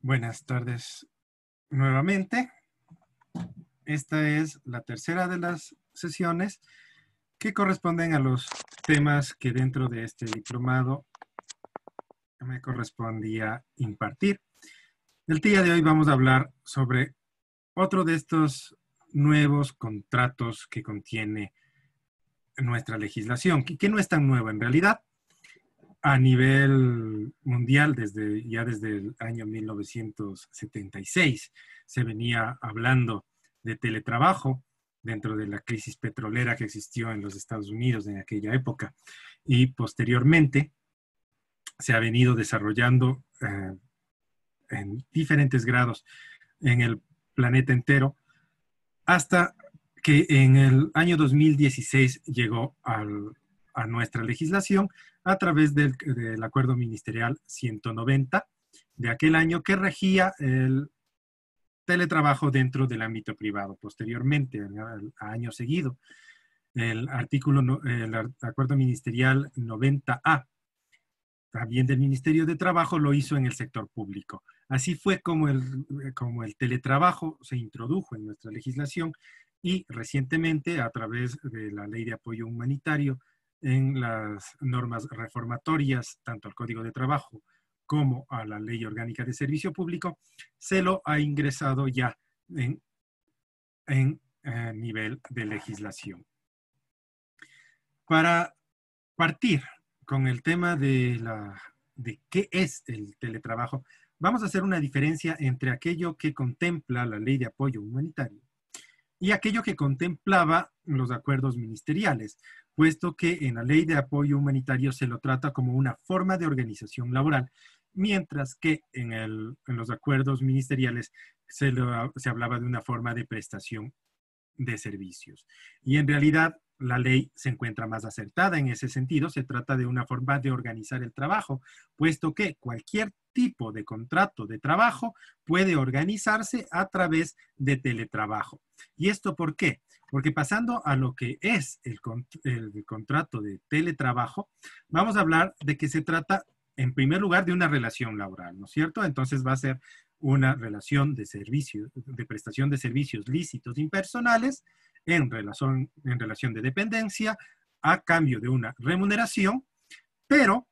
Buenas tardes nuevamente. Esta es la tercera de las sesiones que corresponden a los temas que dentro de este diplomado me correspondía impartir. El día de hoy vamos a hablar sobre otro de estos nuevos contratos que contiene nuestra legislación, que no es tan nuevo en realidad. A nivel mundial, desde el año 1976, se venía hablando de teletrabajo dentro de la crisis petrolera que existió en los Estados Unidos en aquella época. Y posteriormente se ha venido desarrollando en diferentes grados en el planeta entero, hasta que en el año 2016 llegó a nuestra legislación a través del Acuerdo Ministerial 190 de aquel año, que regía el teletrabajo dentro del ámbito privado. Posteriormente, al año seguido, el Acuerdo Ministerial 90A, también del Ministerio de Trabajo, lo hizo en el sector público. Así fue como el teletrabajo se introdujo en nuestra legislación, y recientemente, a través de la Ley de Apoyo Humanitario, en las normas reformatorias, tanto al Código de Trabajo como a la Ley Orgánica de Servicio Público, se lo ha ingresado ya en nivel de legislación. Para partir con el tema de qué es el teletrabajo, vamos a hacer una diferencia entre aquello que contempla la Ley de Apoyo Humanitario y aquello que contemplaba los acuerdos ministeriales, puesto que en la Ley de Apoyo Humanitario se lo trata como una forma de organización laboral, mientras que en los acuerdos ministeriales se hablaba de una forma de prestación de servicios. Y en realidad la ley se encuentra más acertada en ese sentido. Se trata de una forma de organizar el trabajo, puesto que cualquier tipo de contrato de trabajo puede organizarse a través de teletrabajo. ¿Y esto por qué? Porque pasando a lo que es el contrato de teletrabajo, vamos a hablar de que se trata, en primer lugar, de una relación laboral, ¿no es cierto? Entonces va a ser una relación de servicio, de prestación de servicios lícitos impersonales en relación de dependencia, a cambio de una remuneración, pero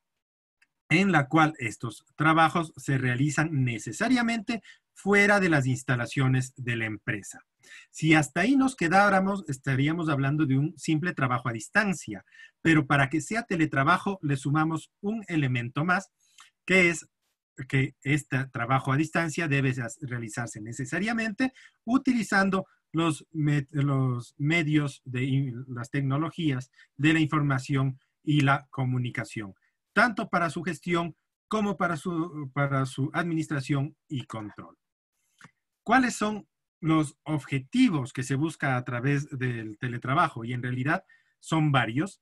en la cual estos trabajos se realizan necesariamente fuera de las instalaciones de la empresa. Si hasta ahí nos quedáramos, estaríamos hablando de un simple trabajo a distancia, pero para que sea teletrabajo le sumamos un elemento más, que es que este trabajo a distancia debe realizarse necesariamente utilizando los medios de las tecnologías de la información y la comunicación, tanto para su gestión como para su administración y control. ¿Cuáles son los objetivos que se busca a través del teletrabajo? Y en realidad son varios.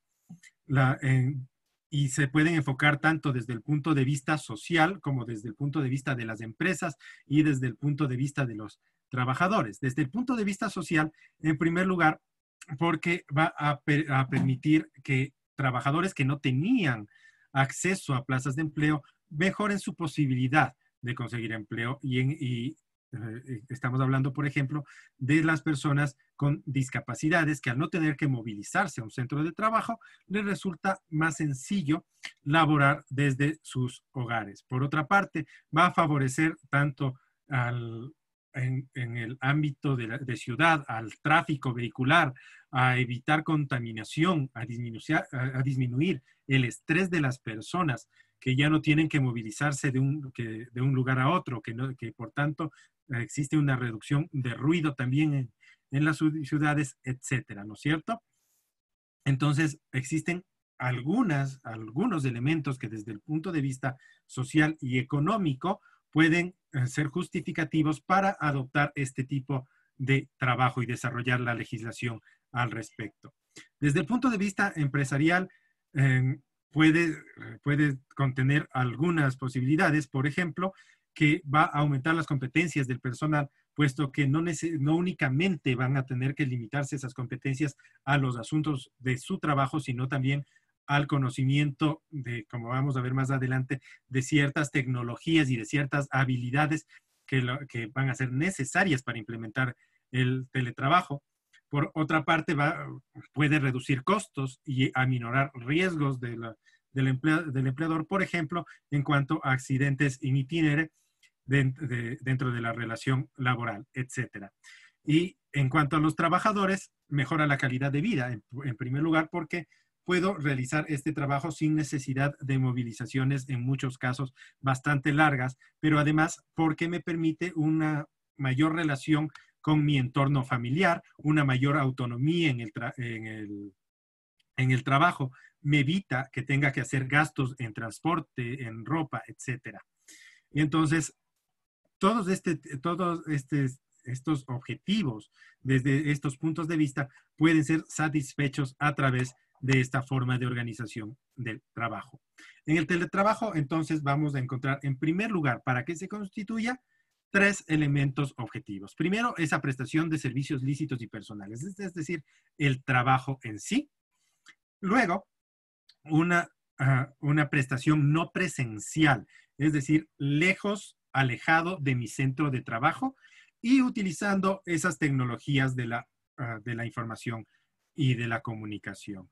Y se pueden enfocar tanto desde el punto de vista social como desde el punto de vista de las empresas y desde el punto de vista de los trabajadores. Desde el punto de vista social, en primer lugar, porque va a permitir que trabajadores que no tenían acceso a plazas de empleo mejoren su posibilidad de conseguir empleo, y estamos hablando, por ejemplo, de las personas con discapacidades que, al no tener que movilizarse a un centro de trabajo, les resulta más sencillo laborar desde sus hogares. Por otra parte, va a favorecer tanto en el ámbito de ciudad, al tráfico vehicular, a evitar contaminación, a disminuir el estrés de las personas que ya no tienen que movilizarse de un lugar a otro, que por tanto existe una reducción de ruido también en las ciudades, etcétera, ¿no es cierto? Entonces, existen algunos elementos que desde el punto de vista social y económico pueden ser justificativos para adoptar este tipo de trabajo y desarrollar la legislación al respecto. Desde el punto de vista empresarial, puede contener algunas posibilidades, por ejemplo, que va a aumentar las competencias del personal, puesto que no únicamente van a tener que limitarse esas competencias a los asuntos de su trabajo, sino también al conocimiento de, como vamos a ver más adelante, de ciertas tecnologías y de ciertas habilidades que van a ser necesarias para implementar el teletrabajo. Por otra parte, puede reducir costos y aminorar riesgos del empleador, por ejemplo, en cuanto a accidentes in itinere dentro de la relación laboral, etcétera. Y en cuanto a los trabajadores, mejora la calidad de vida, en primer lugar, porque puedo realizar este trabajo sin necesidad de movilizaciones, en muchos casos bastante largas, pero además porque me permite una mayor relación con mi entorno familiar, una mayor autonomía en el trabajo, me evita que tenga que hacer gastos en transporte, en ropa, etcétera. Y entonces, todos estos objetivos, desde estos puntos de vista, pueden ser satisfechos a través de esta forma de organización del trabajo. En el teletrabajo, entonces, vamos a encontrar, en primer lugar, para que se constituya, 3 elementos objetivos. Primero, esa prestación de servicios lícitos y personales, es decir, el trabajo en sí. Luego, una prestación no presencial, es decir, alejado de mi centro de trabajo y utilizando esas tecnologías de la información y de la comunicación.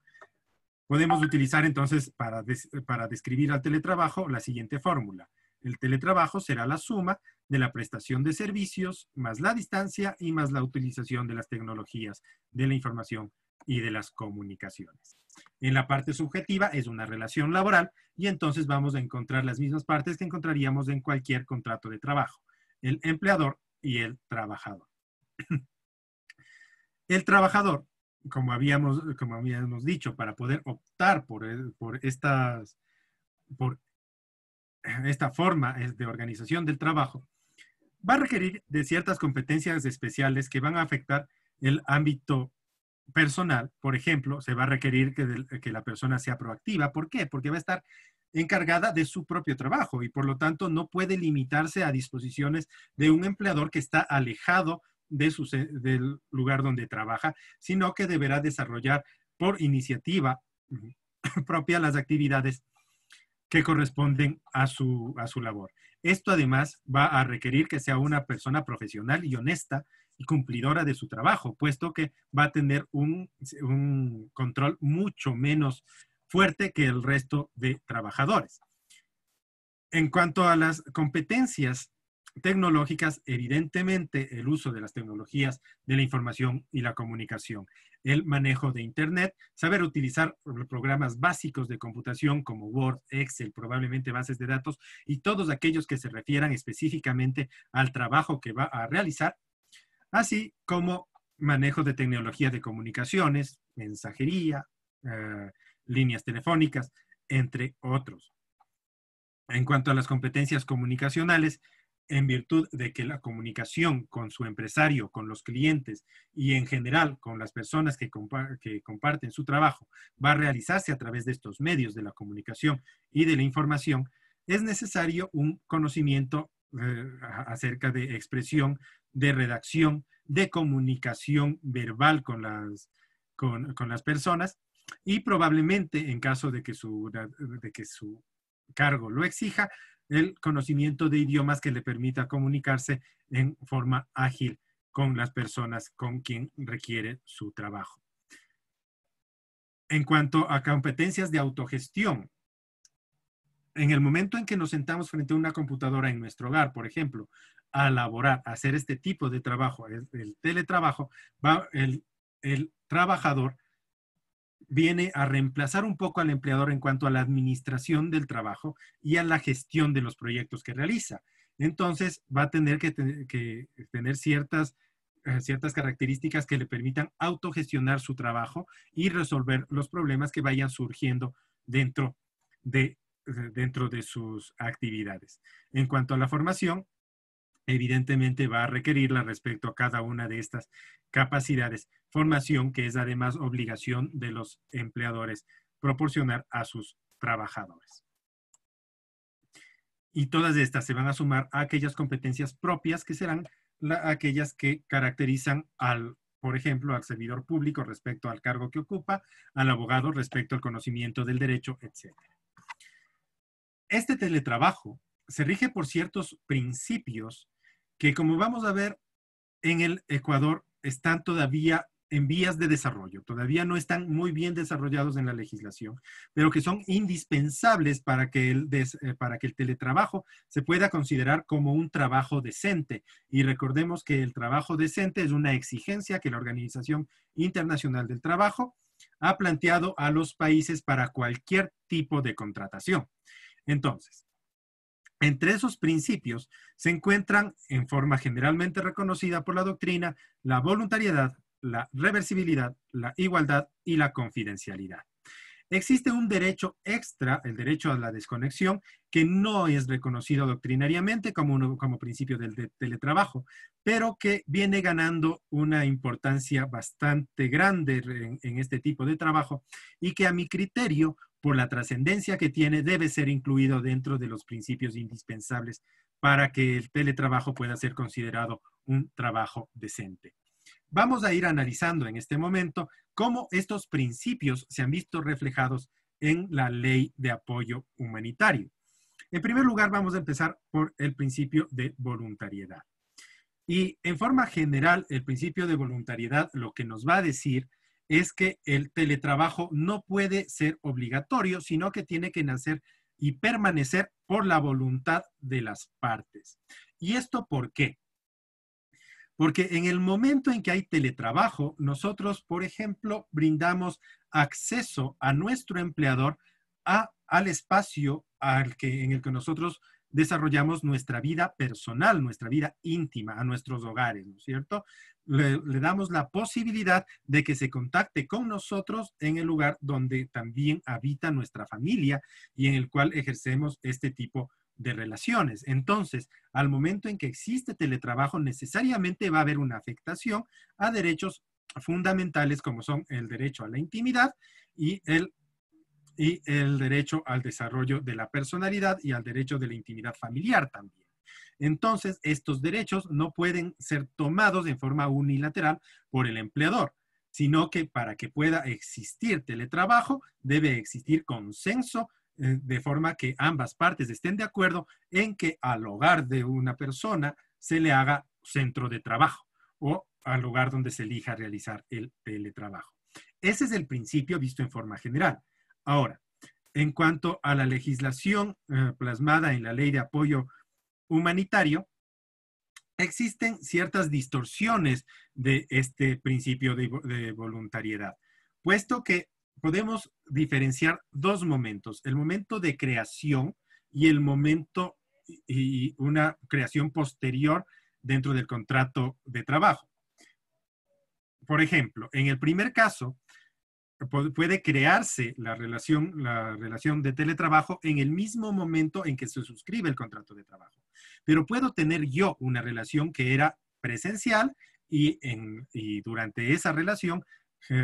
Podemos utilizar entonces para describir al teletrabajo la siguiente fórmula. El teletrabajo será la suma de la prestación de servicios más la distancia y más la utilización de las tecnologías de la información y de las comunicaciones. En la parte subjetiva es una relación laboral y entonces vamos a encontrar las mismas partes que encontraríamos en cualquier contrato de trabajo, el empleador y el trabajador. El trabajador, como habíamos dicho, para poder optar por esta forma de organización del trabajo, va a requerir de ciertas competencias especiales que van a afectar el ámbito personal. Por ejemplo, se va a requerir que la persona sea proactiva. ¿Por qué? Porque va a estar encargada de su propio trabajo y por lo tanto no puede limitarse a disposiciones de un empleador que está alejado del lugar donde trabaja, sino que deberá desarrollar por iniciativa propia las actividades que corresponden a su labor. Esto además va a requerir que sea una persona profesional y honesta y cumplidora de su trabajo, puesto que va a tener un control mucho menos fuerte que el resto de trabajadores. En cuanto a las competencias tecnológicas, evidentemente el uso de las tecnologías de la información y la comunicación, el manejo de Internet, saber utilizar programas básicos de computación como Word, Excel, probablemente bases de datos y todos aquellos que se refieran específicamente al trabajo que va a realizar, así como manejo de tecnología de comunicaciones, mensajería, líneas telefónicas, entre otros. En cuanto a las competencias comunicacionales, en virtud de que la comunicación con su empresario, con los clientes y en general con las personas que comparten su trabajo va a realizarse a través de estos medios de la comunicación y de la información, es necesario un conocimiento acerca de expresión, de redacción, de comunicación verbal con las personas y probablemente en caso de que su cargo lo exija, el conocimiento de idiomas que le permita comunicarse en forma ágil con las personas con quien requiere su trabajo. En cuanto a competencias de autogestión, en el momento en que nos sentamos frente a una computadora en nuestro hogar, por ejemplo, a laborar, a hacer este tipo de trabajo, el teletrabajo, el trabajador viene a reemplazar un poco al empleador en cuanto a la administración del trabajo y a la gestión de los proyectos que realiza. Entonces, va a tener que tener ciertas características que le permitan autogestionar su trabajo y resolver los problemas que vayan surgiendo dentro de sus actividades. En cuanto a la formación, evidentemente va a requerirla respecto a cada una de estas capacidades, formación que es además obligación de los empleadores proporcionar a sus trabajadores. Y todas estas se van a sumar a aquellas competencias propias que serán aquellas que caracterizan al por ejemplo, al servidor público respecto al cargo que ocupa, al abogado respecto al conocimiento del derecho, etc. Este teletrabajo se rige por ciertos principios que, como vamos a ver, en el Ecuador están todavía en vías de desarrollo, todavía no están muy bien desarrollados en la legislación, pero que son indispensables para que el teletrabajo se pueda considerar como un trabajo decente. Y recordemos que el trabajo decente es una exigencia que la Organización Internacional del Trabajo ha planteado a los países para cualquier tipo de contratación. Entonces, entre esos principios se encuentran, en forma generalmente reconocida por la doctrina, la voluntariedad, la reversibilidad, la igualdad y la confidencialidad. Existe un derecho extra, el derecho a la desconexión, que no es reconocido doctrinariamente como principio del teletrabajo, pero que viene ganando una importancia bastante grande en este tipo de trabajo y que a mi criterio, por la trascendencia que tiene, debe ser incluido dentro de los principios indispensables para que el teletrabajo pueda ser considerado un trabajo decente. Vamos a ir analizando en este momento cómo estos principios se han visto reflejados en la ley de apoyo humanitario. En primer lugar, vamos a empezar por el principio de voluntariedad. Y en forma general, el principio de voluntariedad lo que nos va a decir es que el teletrabajo no puede ser obligatorio, sino que tiene que nacer y permanecer por la voluntad de las partes. ¿Y esto por qué? Porque en el momento en que hay teletrabajo, nosotros, por ejemplo, brindamos acceso a nuestro empleador al espacio en el que nosotros desarrollamos nuestra vida personal, nuestra vida íntima, a nuestros hogares, ¿no es cierto? Le damos la posibilidad de que se contacte con nosotros en el lugar donde también habita nuestra familia y en el cual ejercemos este tipo de relaciones. Entonces, al momento en que existe teletrabajo, necesariamente va a haber una afectación a derechos fundamentales como son el derecho a la intimidad y el derecho al desarrollo de la personalidad y al derecho de la intimidad familiar también. Entonces, estos derechos no pueden ser tomados en forma unilateral por el empleador, sino que para que pueda existir teletrabajo debe existir consenso de forma que ambas partes estén de acuerdo en que al hogar de una persona se le haga centro de trabajo o al lugar donde se elija realizar el teletrabajo. Ese es el principio visto en forma general. Ahora, en cuanto a la legislación plasmada en la Ley de Apoyo Humanitario, existen ciertas distorsiones de este principio de voluntariedad, puesto que podemos diferenciar dos momentos, el momento de creación y el momento y una creación posterior dentro del contrato de trabajo. Por ejemplo, en el primer caso, puede crearse la relación de teletrabajo en el mismo momento en que se suscribe el contrato de trabajo. Pero puedo tener yo una relación que era presencial y durante esa relación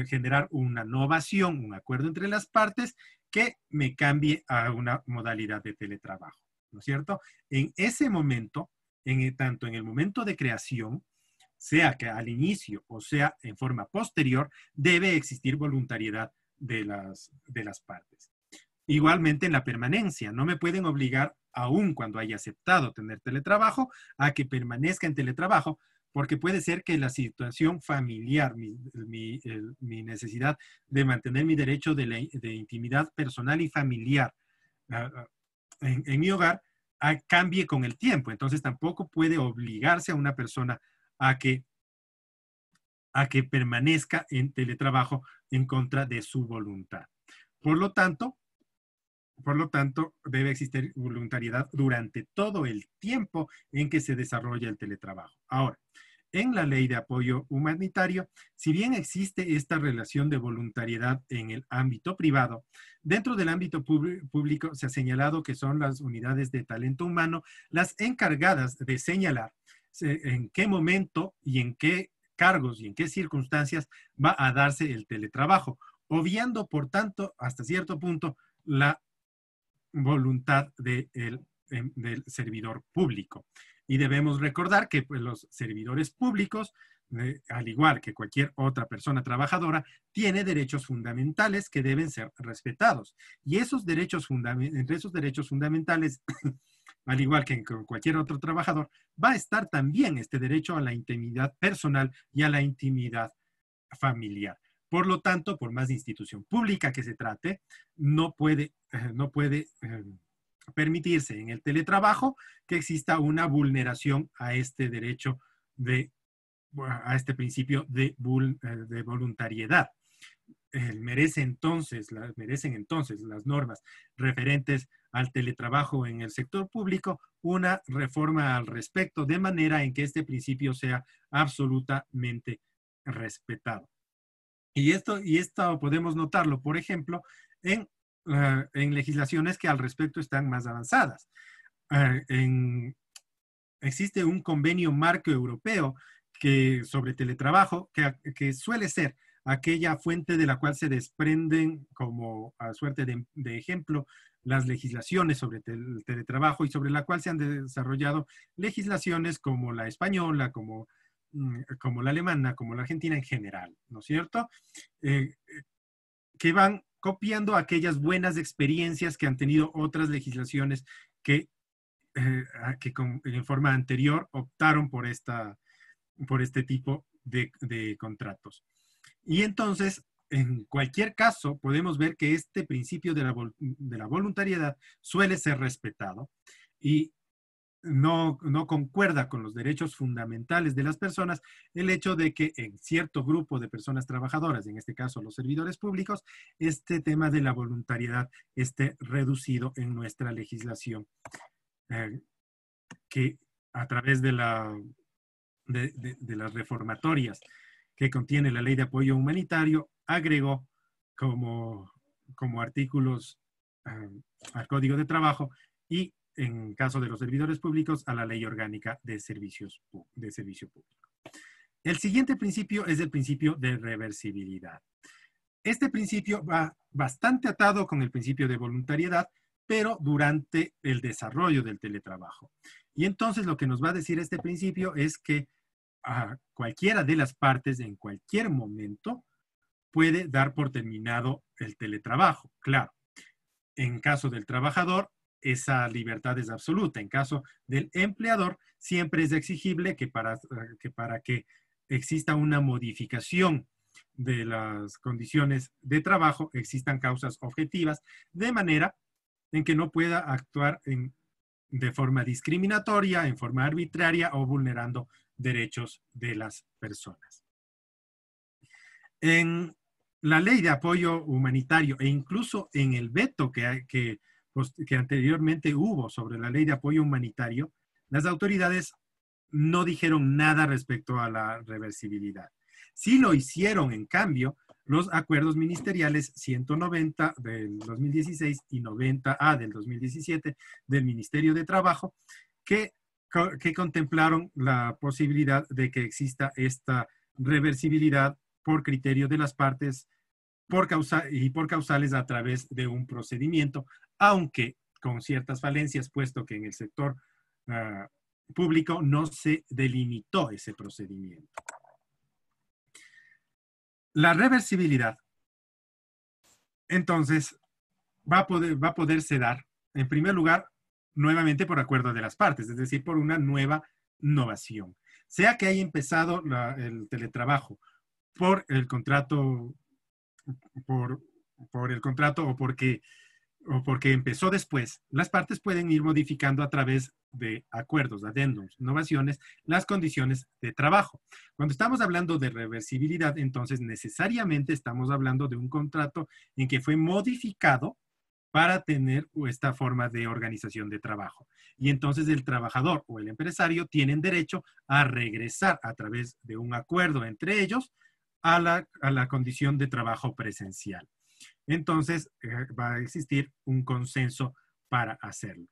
generar una novación, un acuerdo entre las partes que me cambie a una modalidad de teletrabajo, ¿no es cierto? En ese momento, tanto en el momento de creación, sea que al inicio o sea en forma posterior, debe existir voluntariedad de las partes. Igualmente en la permanencia, no me pueden obligar, aun cuando haya aceptado tener teletrabajo, a que permanezca en teletrabajo, porque puede ser que la situación familiar, mi necesidad de mantener mi derecho de intimidad personal y familiar en mi hogar, cambie con el tiempo. Entonces tampoco puede obligarse a una persona a que permanezca en teletrabajo en contra de su voluntad. Por lo tanto, debe existir voluntariedad durante todo el tiempo en que se desarrolla el teletrabajo. Ahora, en la ley de apoyo humanitario, si bien existe esta relación de voluntariedad en el ámbito privado, dentro del ámbito público se ha señalado que son las unidades de talento humano las encargadas de señalar en qué momento y en qué cargos y en qué circunstancias va a darse el teletrabajo, obviando, por tanto, hasta cierto punto, la voluntad del servidor público. Y debemos recordar que pues, los servidores públicos al igual que cualquier otra persona trabajadora, tiene derechos fundamentales que deben ser respetados. Y entre esos derechos fundamentales, al igual que con cualquier otro trabajador, va a estar también este derecho a la intimidad personal y a la intimidad familiar. Por lo tanto, por más de institución pública que se trate, no puede permitirse en el teletrabajo que exista una vulneración a este derecho a este principio de voluntariedad. Merecen entonces las normas referentes al teletrabajo en el sector público una reforma al respecto, de manera en que este principio sea absolutamente respetado. Y esto podemos notarlo, por ejemplo, en legislaciones que al respecto están más avanzadas. Existe un convenio marco europeo sobre teletrabajo que suele ser aquella fuente de la cual se desprenden como a suerte de ejemplo las legislaciones sobre el teletrabajo y sobre la cual se han desarrollado legislaciones como la española, como la alemana, como la argentina en general, ¿no es cierto? Que van copiando aquellas buenas experiencias que han tenido otras legislaciones que en forma anterior optaron por este tipo de contratos. Y entonces, en cualquier caso, podemos ver que este principio de la voluntariedad suele ser respetado y no concuerda con los derechos fundamentales de las personas el hecho de que en cierto grupo de personas trabajadoras, en este caso los servidores públicos, este tema de la voluntariedad esté reducido en nuestra legislación. Que a través de las reformatorias que contiene la Ley de Apoyo Humanitario, agregó como artículos al Código de Trabajo y, en caso de los servidores públicos, a la Ley Orgánica de Servicio Público. El siguiente principio es el principio de reversibilidad. Este principio va bastante atado con el principio de voluntariedad, pero durante el desarrollo del teletrabajo. Y entonces lo que nos va a decir este principio es que a cualquiera de las partes en cualquier momento puede dar por terminado el teletrabajo. Claro, en caso del trabajador, esa libertad es absoluta. En caso del empleador, siempre es exigible que para que exista una modificación de las condiciones de trabajo, existan causas objetivas, de manera en que no pueda actuar de forma discriminatoria, en forma arbitraria o vulnerando derechos de las personas. En la Ley de Apoyo Humanitario e incluso en el veto que anteriormente hubo sobre la Ley de Apoyo Humanitario, las autoridades no dijeron nada respecto a la reversibilidad. Sí lo hicieron, en cambio, los acuerdos ministeriales 190 del 2016 y 90A del 2017 del Ministerio de Trabajo, que contemplaron la posibilidad de que exista esta reversibilidad por criterio de las partes por causales a través de un procedimiento, aunque con ciertas falencias, puesto que en el sector público no se delimitó ese procedimiento. La reversibilidad, entonces, va a poderse dar, en primer lugar, nuevamente por acuerdo de las partes, es decir, por una nueva novación. Sea que haya empezado el teletrabajo por el contrato, o porque empezó después, las partes pueden ir modificando a través de acuerdos, adendums, innovaciones, las condiciones de trabajo. Cuando estamos hablando de reversibilidad, entonces necesariamente estamos hablando de un contrato en que fue modificado para tener esta forma de organización de trabajo. Y entonces el trabajador o el empresario tienen derecho a regresar a través de un acuerdo entre ellos a la condición de trabajo presencial. Entonces va a existir un consenso para hacerlo.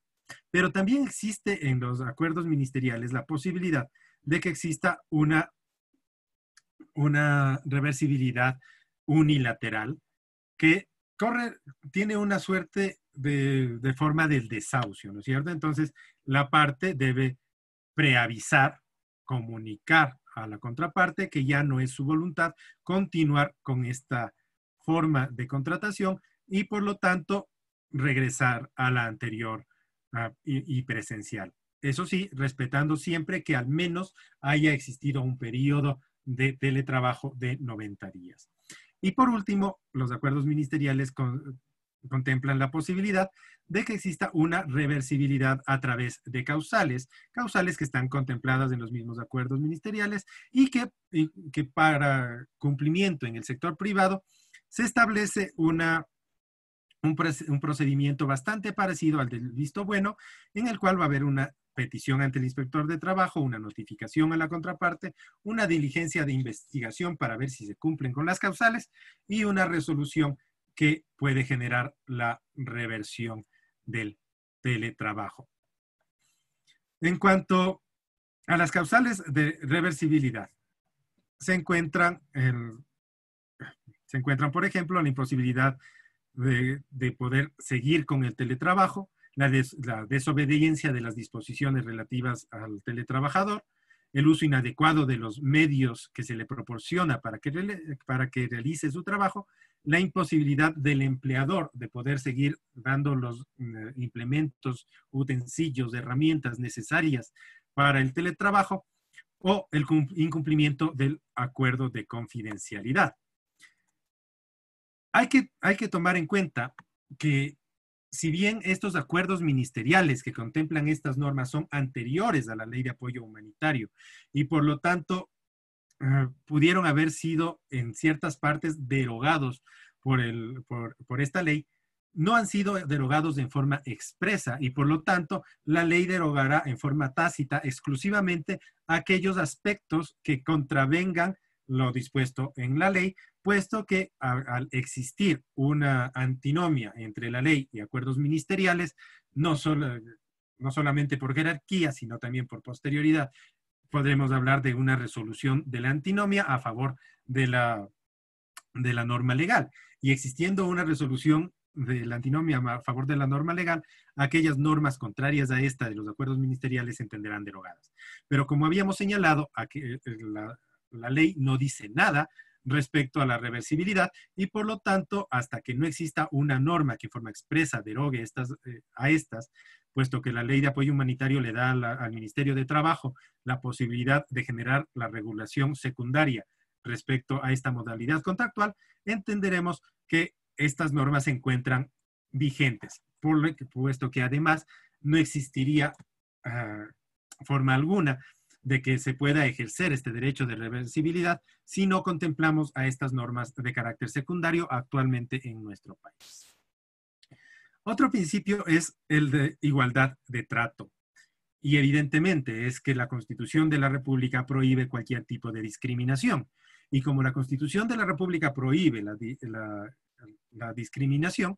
Pero también existe en los acuerdos ministeriales la posibilidad de que exista una reversibilidad unilateral que tiene una suerte de forma del desahucio, ¿no es cierto? Entonces, la parte debe preavisar, comunicar a la contraparte que ya no es su voluntad continuar con esta forma de contratación y por lo tanto regresar a la anterior y presencial. Eso sí, respetando siempre que al menos haya existido un periodo de teletrabajo de 90 días. Y por último, los acuerdos ministeriales contemplan la posibilidad de que exista una reversibilidad a través de causales que están contempladas en los mismos acuerdos ministeriales y que para cumplimiento en el sector privado se establece un procedimiento bastante parecido al del visto bueno, en el cual va a haber una petición ante el inspector de trabajo, una notificación a la contraparte, una diligencia de investigación para ver si se cumplen con las causales y una resolución que puede generar la reversión del teletrabajo. En cuanto a las causales de reversibilidad, se encuentran, por ejemplo, la imposibilidad de poder seguir con el teletrabajo, la desobediencia de las disposiciones relativas al teletrabajador, el uso inadecuado de los medios que se le proporciona para que realice su trabajo, la imposibilidad del empleador de poder seguir dando los implementos, utensilios, herramientas necesarias para el teletrabajo o el incumplimiento del acuerdo de confidencialidad. Hay que tomar en cuenta que si bien estos acuerdos ministeriales que contemplan estas normas son anteriores a la Ley de Apoyo Humanitario y por lo tanto pudieron haber sido en ciertas partes derogados por esta ley, no han sido derogados en forma expresa y por lo tanto la ley derogará en forma tácita exclusivamente aquellos aspectos que contravengan lo dispuesto en la ley, puesto que al existir una antinomia entre la ley y acuerdos ministeriales, no solamente por jerarquía, sino también por posterioridad, podremos hablar de una resolución de la antinomia a favor de la norma legal. Y existiendo una resolución de la antinomia a favor de la norma legal, aquellas normas contrarias a esta de los acuerdos ministeriales se entenderán derogadas. Pero como habíamos señalado, la ley no dice nada respecto a la reversibilidad y por lo tanto, hasta que no exista una norma que en forma expresa derogue a estas, puesto que la Ley de Apoyo Humanitario le da al Ministerio de Trabajo la posibilidad de generar la regulación secundaria respecto a esta modalidad contractual, entenderemos que estas normas se encuentran vigentes, puesto que además no existiría forma alguna de que se pueda ejercer este derecho de reversibilidad si no contemplamos a estas normas de carácter secundario actualmente en nuestro país. Otro principio es el de igualdad de trato. Y evidentemente es que la Constitución de la República prohíbe cualquier tipo de discriminación. Y como la Constitución de la República prohíbe la discriminación,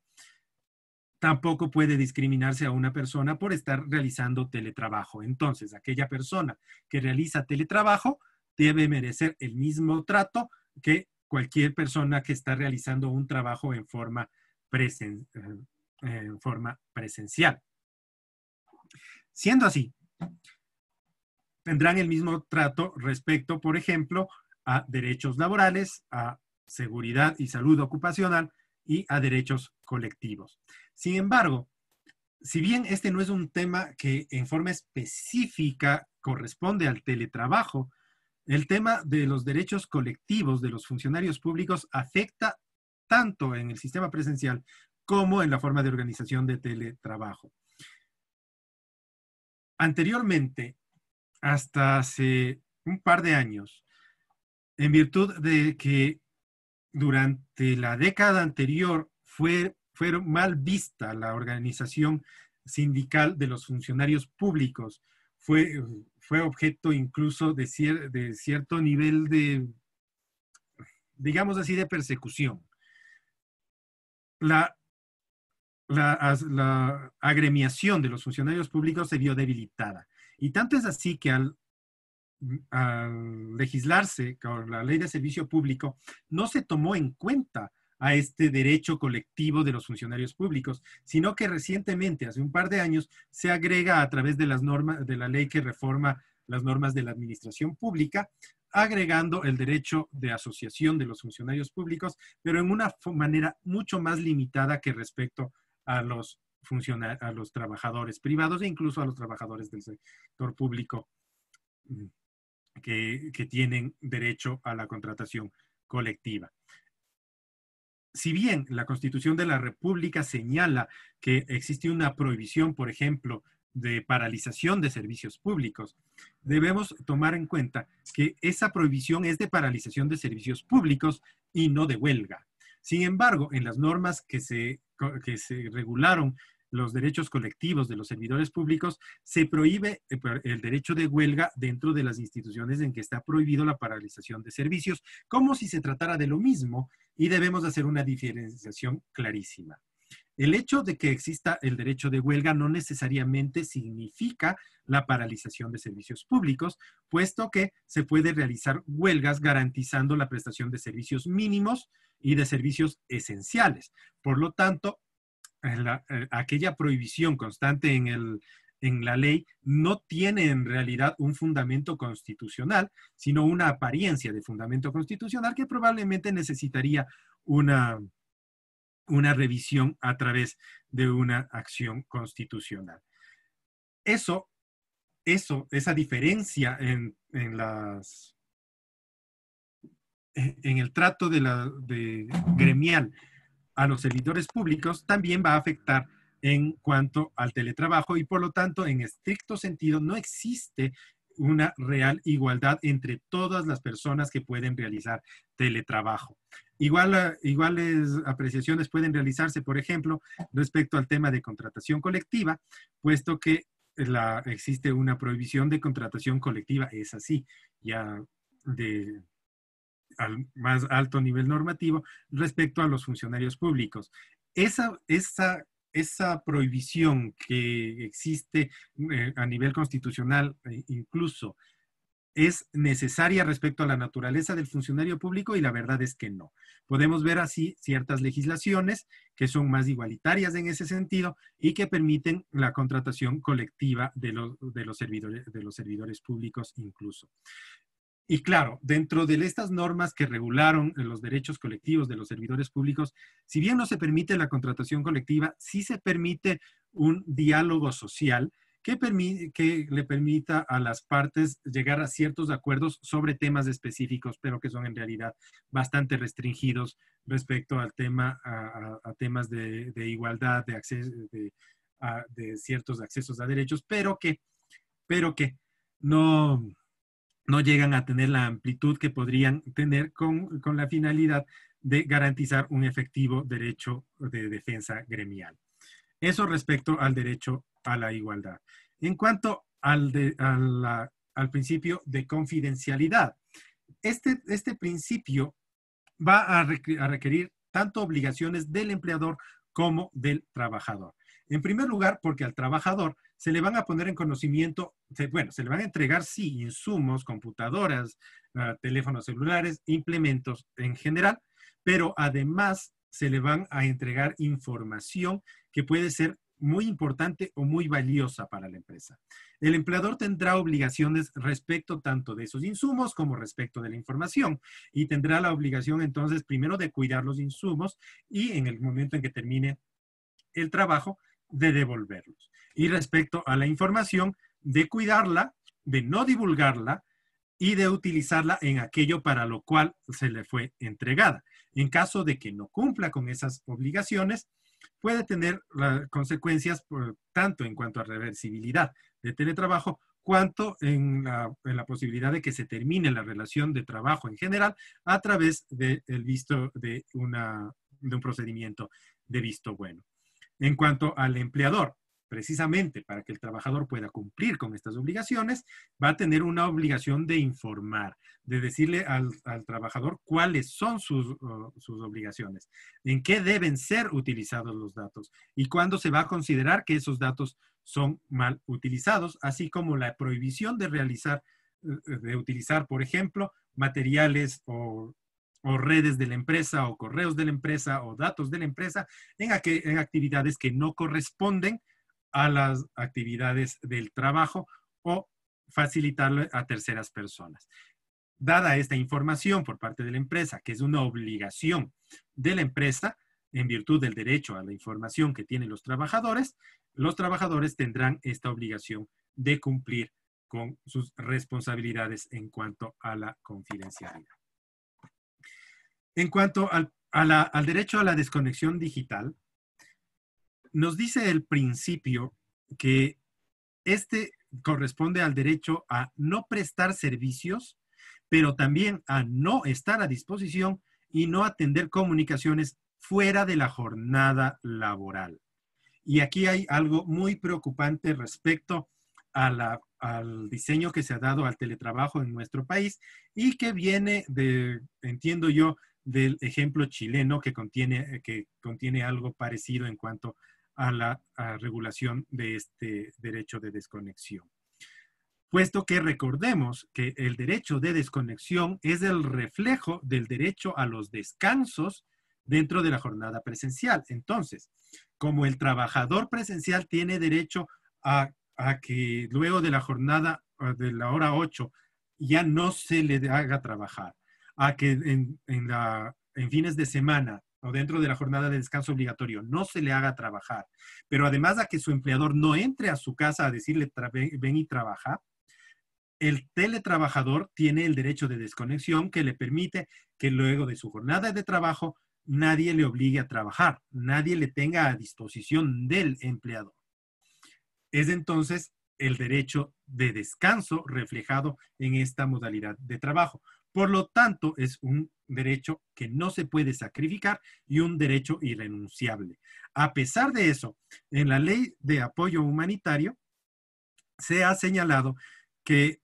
tampoco puede discriminarse a una persona por estar realizando teletrabajo. Entonces, aquella persona que realiza teletrabajo debe merecer el mismo trato que cualquier persona que está realizando un trabajo en forma presencial. Siendo así, tendrán el mismo trato respecto, por ejemplo, a derechos laborales, a seguridad y salud ocupacional y a derechos colectivos. Sin embargo, si bien este no es un tema que en forma específica corresponde al teletrabajo, el tema de los derechos colectivos de los funcionarios públicos afecta tanto en el sistema presencial como en la forma de organización de teletrabajo. Anteriormente, hasta hace un par de años, en virtud de que durante la década anterior fue mal vista la organización sindical de los funcionarios públicos, fue objeto incluso de cierto nivel de, digamos así, de persecución. La agremiación de los funcionarios públicos se vio debilitada. Y tanto es así que al legislarse con la Ley de Servicio Público, no se tomó en cuenta a este derecho colectivo de los funcionarios públicos, sino que recientemente, hace un par de años, se agrega a través de las normas de la ley que reforma las normas de la administración pública agregando el derecho de asociación de los funcionarios públicos, pero en una manera mucho más limitada que respecto a los a los trabajadores privados e incluso a los trabajadores del sector público que tienen derecho a la contratación colectiva. Si bien la Constitución de la República señala que existe una prohibición, por ejemplo, de paralización de servicios públicos, debemos tomar en cuenta que esa prohibición es de paralización de servicios públicos y no de huelga. Sin embargo, en las normas que se regularon los derechos colectivos de los servidores públicos, se prohíbe el derecho de huelga dentro de las instituciones en que está prohibido la paralización de servicios, como si se tratara de lo mismo, y debemos hacer una diferenciación clarísima. El hecho de que exista el derecho de huelga no necesariamente significa la paralización de servicios públicos, puesto que se puede realizar huelgas garantizando la prestación de servicios mínimos y de servicios esenciales. Por lo tanto, aquella prohibición constante en la ley no tiene en realidad un fundamento constitucional, sino una apariencia de fundamento constitucional que probablemente necesitaría una revisión a través de una acción constitucional. Esa diferencia en el trato gremial a los servidores públicos también va a afectar en cuanto al teletrabajo y por lo tanto en estricto sentido no existe una real igualdad entre todas las personas que pueden realizar teletrabajo. Iguales apreciaciones pueden realizarse, por ejemplo, respecto al tema de contratación colectiva, puesto que existe una prohibición de contratación colectiva, es así, ya al más alto nivel normativo respecto a los funcionarios públicos. Esa prohibición que existe a nivel constitucional incluso es necesaria respecto a la naturaleza del funcionario público y la verdad es que no. Podemos ver así ciertas legislaciones que son más igualitarias en ese sentido y que permiten la contratación colectiva de los servidores públicos incluso. Y claro, dentro de estas normas que regularon los derechos colectivos de los servidores públicos, si bien no se permite la contratación colectiva, sí se permite un diálogo social que le permita a las partes llegar a ciertos acuerdos sobre temas específicos, pero que son en realidad bastante restringidos respecto al tema, a temas de igualdad, de acceso, de ciertos accesos a derechos, pero que no llegan a tener la amplitud que podrían tener con la finalidad de garantizar un efectivo derecho de defensa gremial. Eso respecto al derecho a la igualdad. En cuanto al principio de confidencialidad, este principio va a requerir tanto obligaciones del empleador como del trabajador. En primer lugar, porque al trabajador se le van a poner en conocimiento, se le van a entregar, sí, insumos, computadoras, teléfonos celulares, implementos en general, pero además se le van a entregar información que puede ser muy importante o muy valiosa para la empresa. El empleador tendrá obligaciones respecto tanto de esos insumos como respecto de la información y tendrá la obligación entonces primero de cuidar los insumos y en el momento en que termine el trabajo de devolverlos. Y respecto a la información, de cuidarla, de no divulgarla y de utilizarla en aquello para lo cual se le fue entregada. En caso de que no cumpla con esas obligaciones, puede tener consecuencias tanto en cuanto a reversibilidad de teletrabajo, cuanto en la posibilidad de que se termine la relación de trabajo en general a través de un procedimiento de visto bueno. En cuanto al empleador, precisamente para que el trabajador pueda cumplir con estas obligaciones, va a tener una obligación de informar, de decirle al trabajador cuáles son sus obligaciones, en qué deben ser utilizados los datos y cuándo se va a considerar que esos datos son mal utilizados, así como la prohibición de utilizar, por ejemplo, materiales o redes de la empresa o correos de la empresa o datos de la empresa en actividades que no corresponden a las actividades del trabajo o facilitarle a terceras personas. Dada esta información por parte de la empresa, que es una obligación de la empresa, en virtud del derecho a la información que tienen los trabajadores tendrán esta obligación de cumplir con sus responsabilidades en cuanto a la confidencialidad. En cuanto al derecho a la desconexión digital, nos dice el principio que este corresponde al derecho a no prestar servicios, pero también a no estar a disposición y no atender comunicaciones fuera de la jornada laboral. Y aquí hay algo muy preocupante respecto al diseño que se ha dado al teletrabajo en nuestro país y que viene entiendo yo, del ejemplo chileno que contiene algo parecido en cuanto a la regulación de este derecho de desconexión. Puesto que recordemos que el derecho de desconexión es el reflejo del derecho a los descansos dentro de la jornada presencial. Entonces, como el trabajador presencial tiene derecho a que luego de la jornada de la hora 8 ya no se le haga trabajar, a que en fines de semana o dentro de la jornada de descanso obligatorio no se le haga trabajar, pero además a que su empleador no entre a su casa a decirle ven y trabaja, el teletrabajador tiene el derecho de desconexión que le permite que luego de su jornada de trabajo nadie le obligue a trabajar, nadie le tenga a disposición del empleador. Es entonces el derecho de descanso reflejado en esta modalidad de trabajo. Por lo tanto, es un derecho que no se puede sacrificar y un derecho irrenunciable. A pesar de eso, en la Ley de Apoyo Humanitario se ha señalado que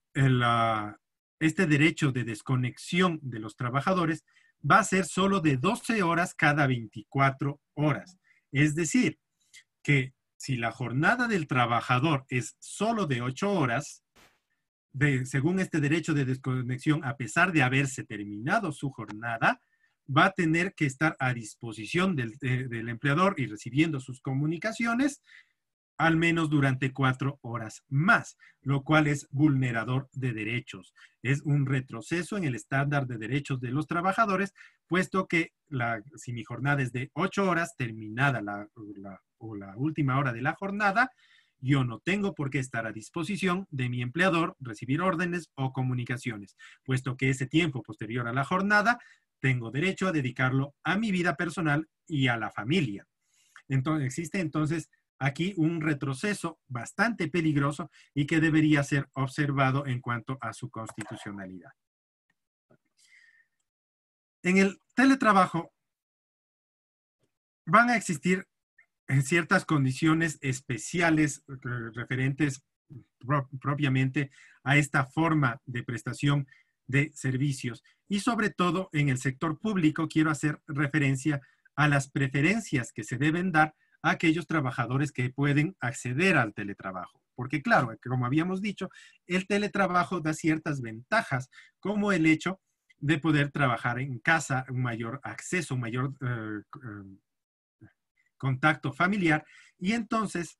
este derecho de desconexión de los trabajadores va a ser solo de 12 horas cada 24 horas. Es decir, que si la jornada del trabajador es solo de 8 horas, según este derecho de desconexión, a pesar de haberse terminado su jornada, va a tener que estar a disposición del empleador y recibiendo sus comunicaciones al menos durante 4 horas más, lo cual es vulnerador de derechos. Es un retroceso en el estándar de derechos de los trabajadores, puesto que si mi jornada es de 8 horas, terminada la última hora de la jornada, yo no tengo por qué estar a disposición de mi empleador, recibir órdenes o comunicaciones, puesto que ese tiempo posterior a la jornada tengo derecho a dedicarlo a mi vida personal y a la familia. Entonces, existe entonces aquí un retroceso bastante peligroso y que debería ser observado en cuanto a su constitucionalidad. En el teletrabajo van a existir ciertas condiciones especiales referentes propiamente a esta forma de prestación de servicios. Y sobre todo en el sector público quiero hacer referencia a las preferencias que se deben dar a aquellos trabajadores que pueden acceder al teletrabajo. Porque claro, como habíamos dicho, el teletrabajo da ciertas ventajas, como el hecho de poder trabajar en casa, un mayor acceso, un mayor contacto familiar. Y entonces,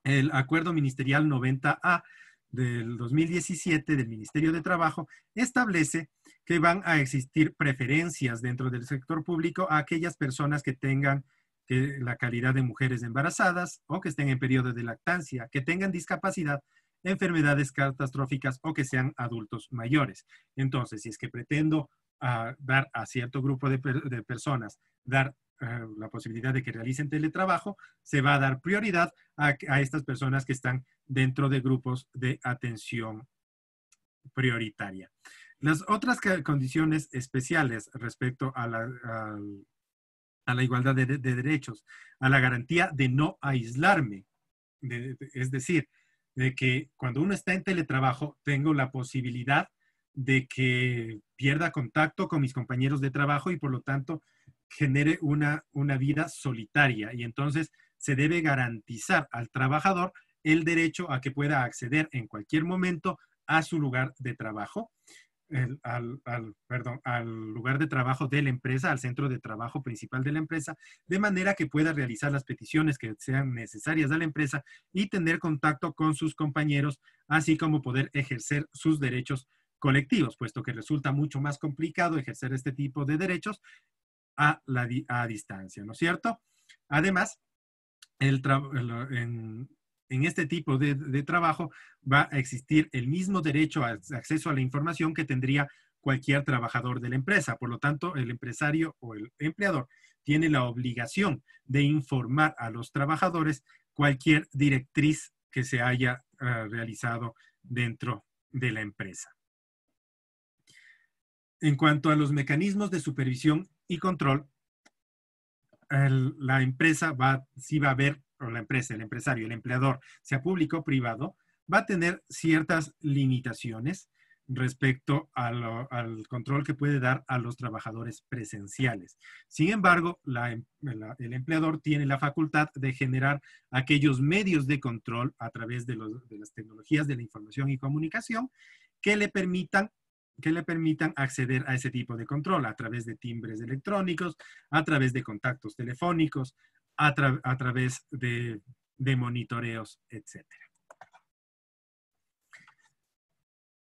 el Acuerdo Ministerial 90A del 2017 del Ministerio de Trabajo establece que van a existir preferencias dentro del sector público a aquellas personas que tengan la calidad de mujeres embarazadas o que estén en periodo de lactancia, que tengan discapacidad, enfermedades catastróficas o que sean adultos mayores. Entonces, si es que pretendo dar a cierto grupo de personas, dar la posibilidad de que realicen teletrabajo, se va a dar prioridad a estas personas que están dentro de grupos de atención prioritaria. Las otras condiciones especiales respecto a la igualdad de derechos, a la garantía de no aislarme, es decir, de que cuando uno está en teletrabajo, tengo la posibilidad de que pierda contacto con mis compañeros de trabajo y por lo tanto genere una vida solitaria. Y entonces se debe garantizar al trabajador el derecho a que pueda acceder en cualquier momento a su lugar de trabajo, al lugar de trabajo de la empresa, al centro de trabajo principal de la empresa, de manera que pueda realizar las peticiones que sean necesarias a la empresa y tener contacto con sus compañeros, así como poder ejercer sus derechos colectivos, puesto que resulta mucho más complicado ejercer este tipo de derechos a distancia, ¿no es cierto? Además, en este tipo de trabajo va a existir el mismo derecho a acceso a la información que tendría cualquier trabajador de la empresa. Por lo tanto, el empresario o el empleador tiene la obligación de informar a los trabajadores cualquier directriz que se haya realizado dentro de la empresa. En cuanto a los mecanismos de supervisión y control, la empresa sí va a ver, o la empresa, el empresario, el empleador, sea público o privado, va a tener ciertas limitaciones respecto al control que puede dar a los trabajadores presenciales. Sin embargo, el empleador tiene la facultad de generar aquellos medios de control a través de las tecnologías de la información y comunicación que le permitan acceder a ese tipo de control a través de timbres electrónicos, a través de contactos telefónicos, a través de monitoreos, etc.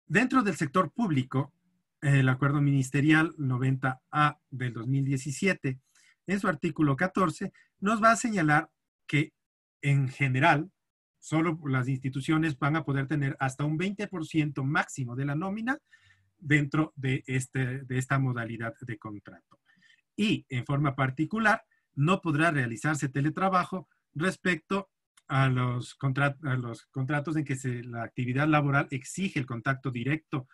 Dentro del sector público, el Acuerdo Ministerial 90A del 2017, en su artículo 14, nos va a señalar que en general, solo las instituciones van a poder tener hasta un 20% máximo de la nómina dentro de esta modalidad de contrato. Y en forma particular, no podrá realizarse teletrabajo respecto a los contratos en que la actividad laboral exige el contacto directo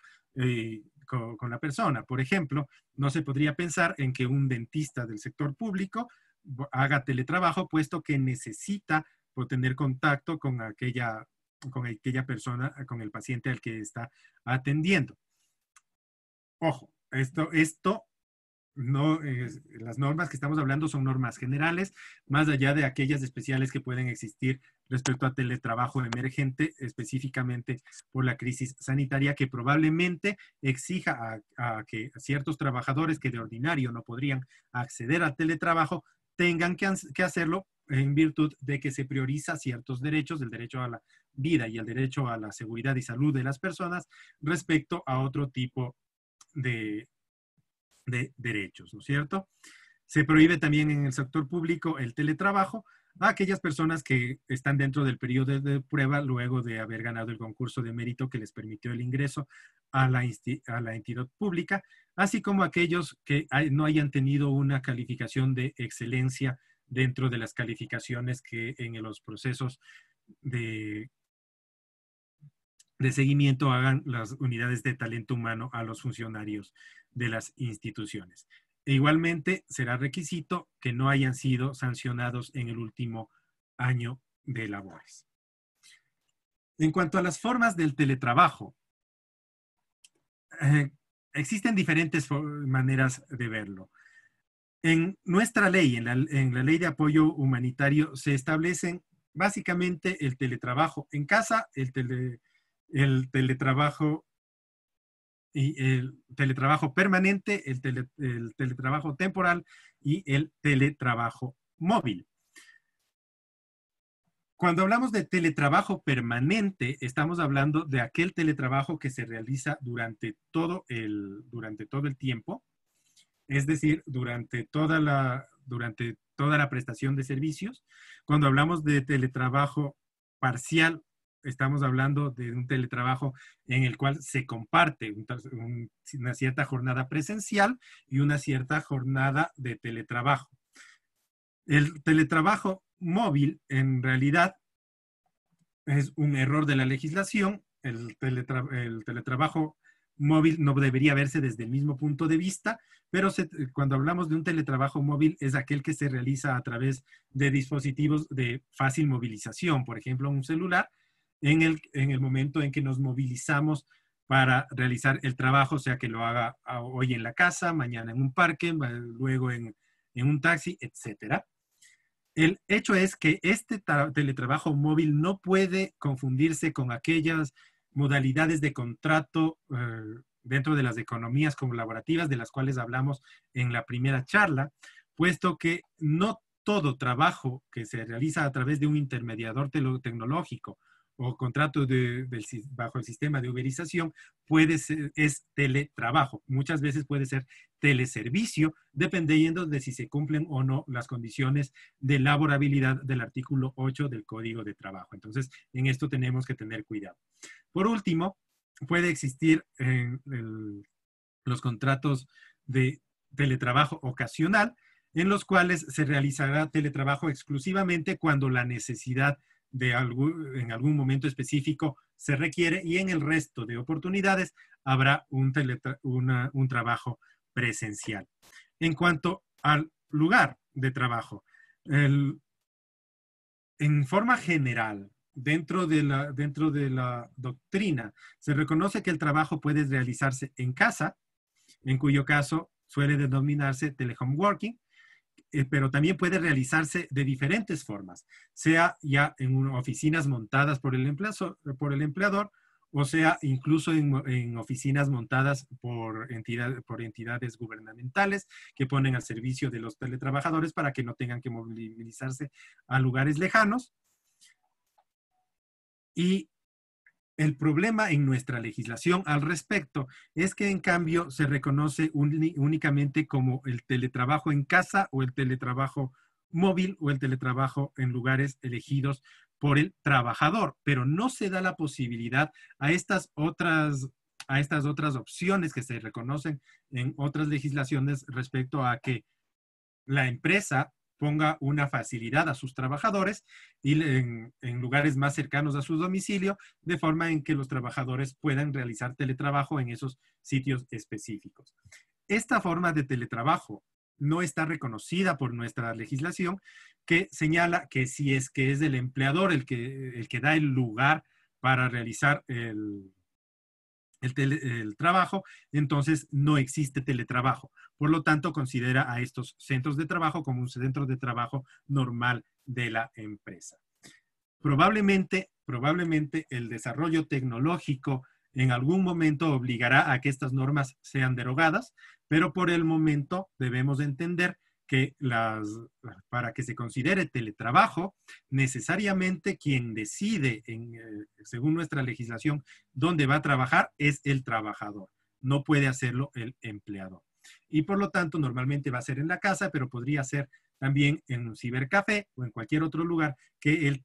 con la persona. Por ejemplo, no se podría pensar en que un dentista del sector público haga teletrabajo, puesto que necesita tener contacto con aquella persona, con el paciente al que está atendiendo. Ojo, esto no, las normas que estamos hablando son normas generales, más allá de aquellas especiales que pueden existir respecto a teletrabajo emergente, específicamente por la crisis sanitaria, que probablemente exija a que ciertos trabajadores que de ordinario no podrían acceder al teletrabajo tengan que hacerlo en virtud de que se prioriza ciertos derechos, el derecho a la vida y el derecho a la seguridad y salud de las personas respecto a otro tipo de derechos, ¿no es cierto? Se prohíbe también en el sector público el teletrabajo a aquellas personas que están dentro del periodo de prueba luego de haber ganado el concurso de mérito que les permitió el ingreso a la entidad pública, así como aquellos que no hayan tenido una calificación de excelencia dentro de las calificaciones que en los procesos de seguimiento hagan las unidades de talento humano a los funcionarios de las instituciones. E igualmente será requisito que no hayan sido sancionados en el último año de labores. En cuanto a las formas del teletrabajo, existen diferentes maneras de verlo. En nuestra ley, en la ley de apoyo humanitario, se establecen básicamente el teletrabajo en casa, el teletrabajo permanente, el teletrabajo temporal y el teletrabajo móvil. Cuando hablamos de teletrabajo permanente, estamos hablando de aquel teletrabajo que se realiza durante todo el tiempo, es decir, durante toda la prestación de servicios. Cuando hablamos de teletrabajo parcial, estamos hablando de un teletrabajo en el cual se comparte una cierta jornada presencial y una cierta jornada de teletrabajo. El teletrabajo móvil, en realidad, es un error de la legislación. El teletrabajo móvil no debería verse desde el mismo punto de vista, pero cuando hablamos de un teletrabajo móvil es aquel que se realiza a través de dispositivos de fácil movilización, por ejemplo, un celular, en el momento en que nos movilizamos para realizar el trabajo, sea que lo haga hoy en la casa, mañana en un parque, luego en un taxi, etc. El hecho es que este teletrabajo móvil no puede confundirse con aquellas modalidades de contrato dentro de las economías colaborativas de las cuales hablamos en la primera charla, puesto que no todo trabajo que se realiza a través de un intermediador tecnológico o contrato bajo el sistema de uberización es teletrabajo. Muchas veces puede ser teleservicio, dependiendo de si se cumplen o no las condiciones de laborabilidad del artículo 8 del Código de Trabajo. Entonces, en esto tenemos que tener cuidado. Por último, puede existir los contratos de teletrabajo ocasional, en los cuales se realizará teletrabajo exclusivamente cuando la necesidad en algún momento específico se requiere, y en el resto de oportunidades habrá un trabajo presencial. En cuanto al lugar de trabajo, en forma general, dentro de la doctrina, se reconoce que el trabajo puede realizarse en casa, en cuyo caso suele denominarse telehome working, pero también puede realizarse de diferentes formas, sea ya en oficinas montadas por el empleador, o sea incluso en oficinas montadas por entidades gubernamentales que ponen al servicio de los teletrabajadores para que no tengan que movilizarse a lugares lejanos. Y el problema en nuestra legislación al respecto es que, en cambio, se reconoce únicamente como el teletrabajo en casa o el teletrabajo móvil o el teletrabajo en lugares elegidos por el trabajador, pero no se da la posibilidad a estas otras opciones que se reconocen en otras legislaciones respecto a que la empresa ponga una facilidad a sus trabajadores y en lugares más cercanos a su domicilio, de forma en que los trabajadores puedan realizar teletrabajo en esos sitios específicos. Esta forma de teletrabajo no está reconocida por nuestra legislación, que señala que si es que es el empleador el que da el lugar para realizar el trabajo, entonces no existe teletrabajo. Por lo tanto, considera a estos centros de trabajo como un centro de trabajo normal de la empresa. Probablemente el desarrollo tecnológico en algún momento obligará a que estas normas sean derogadas, pero por el momento debemos entender que para que se considere teletrabajo, necesariamente quien decide, según nuestra legislación, dónde va a trabajar es el trabajador. No puede hacerlo el empleador. Y por lo tanto, normalmente va a ser en la casa, pero podría ser también en un cibercafé o en cualquier otro lugar que el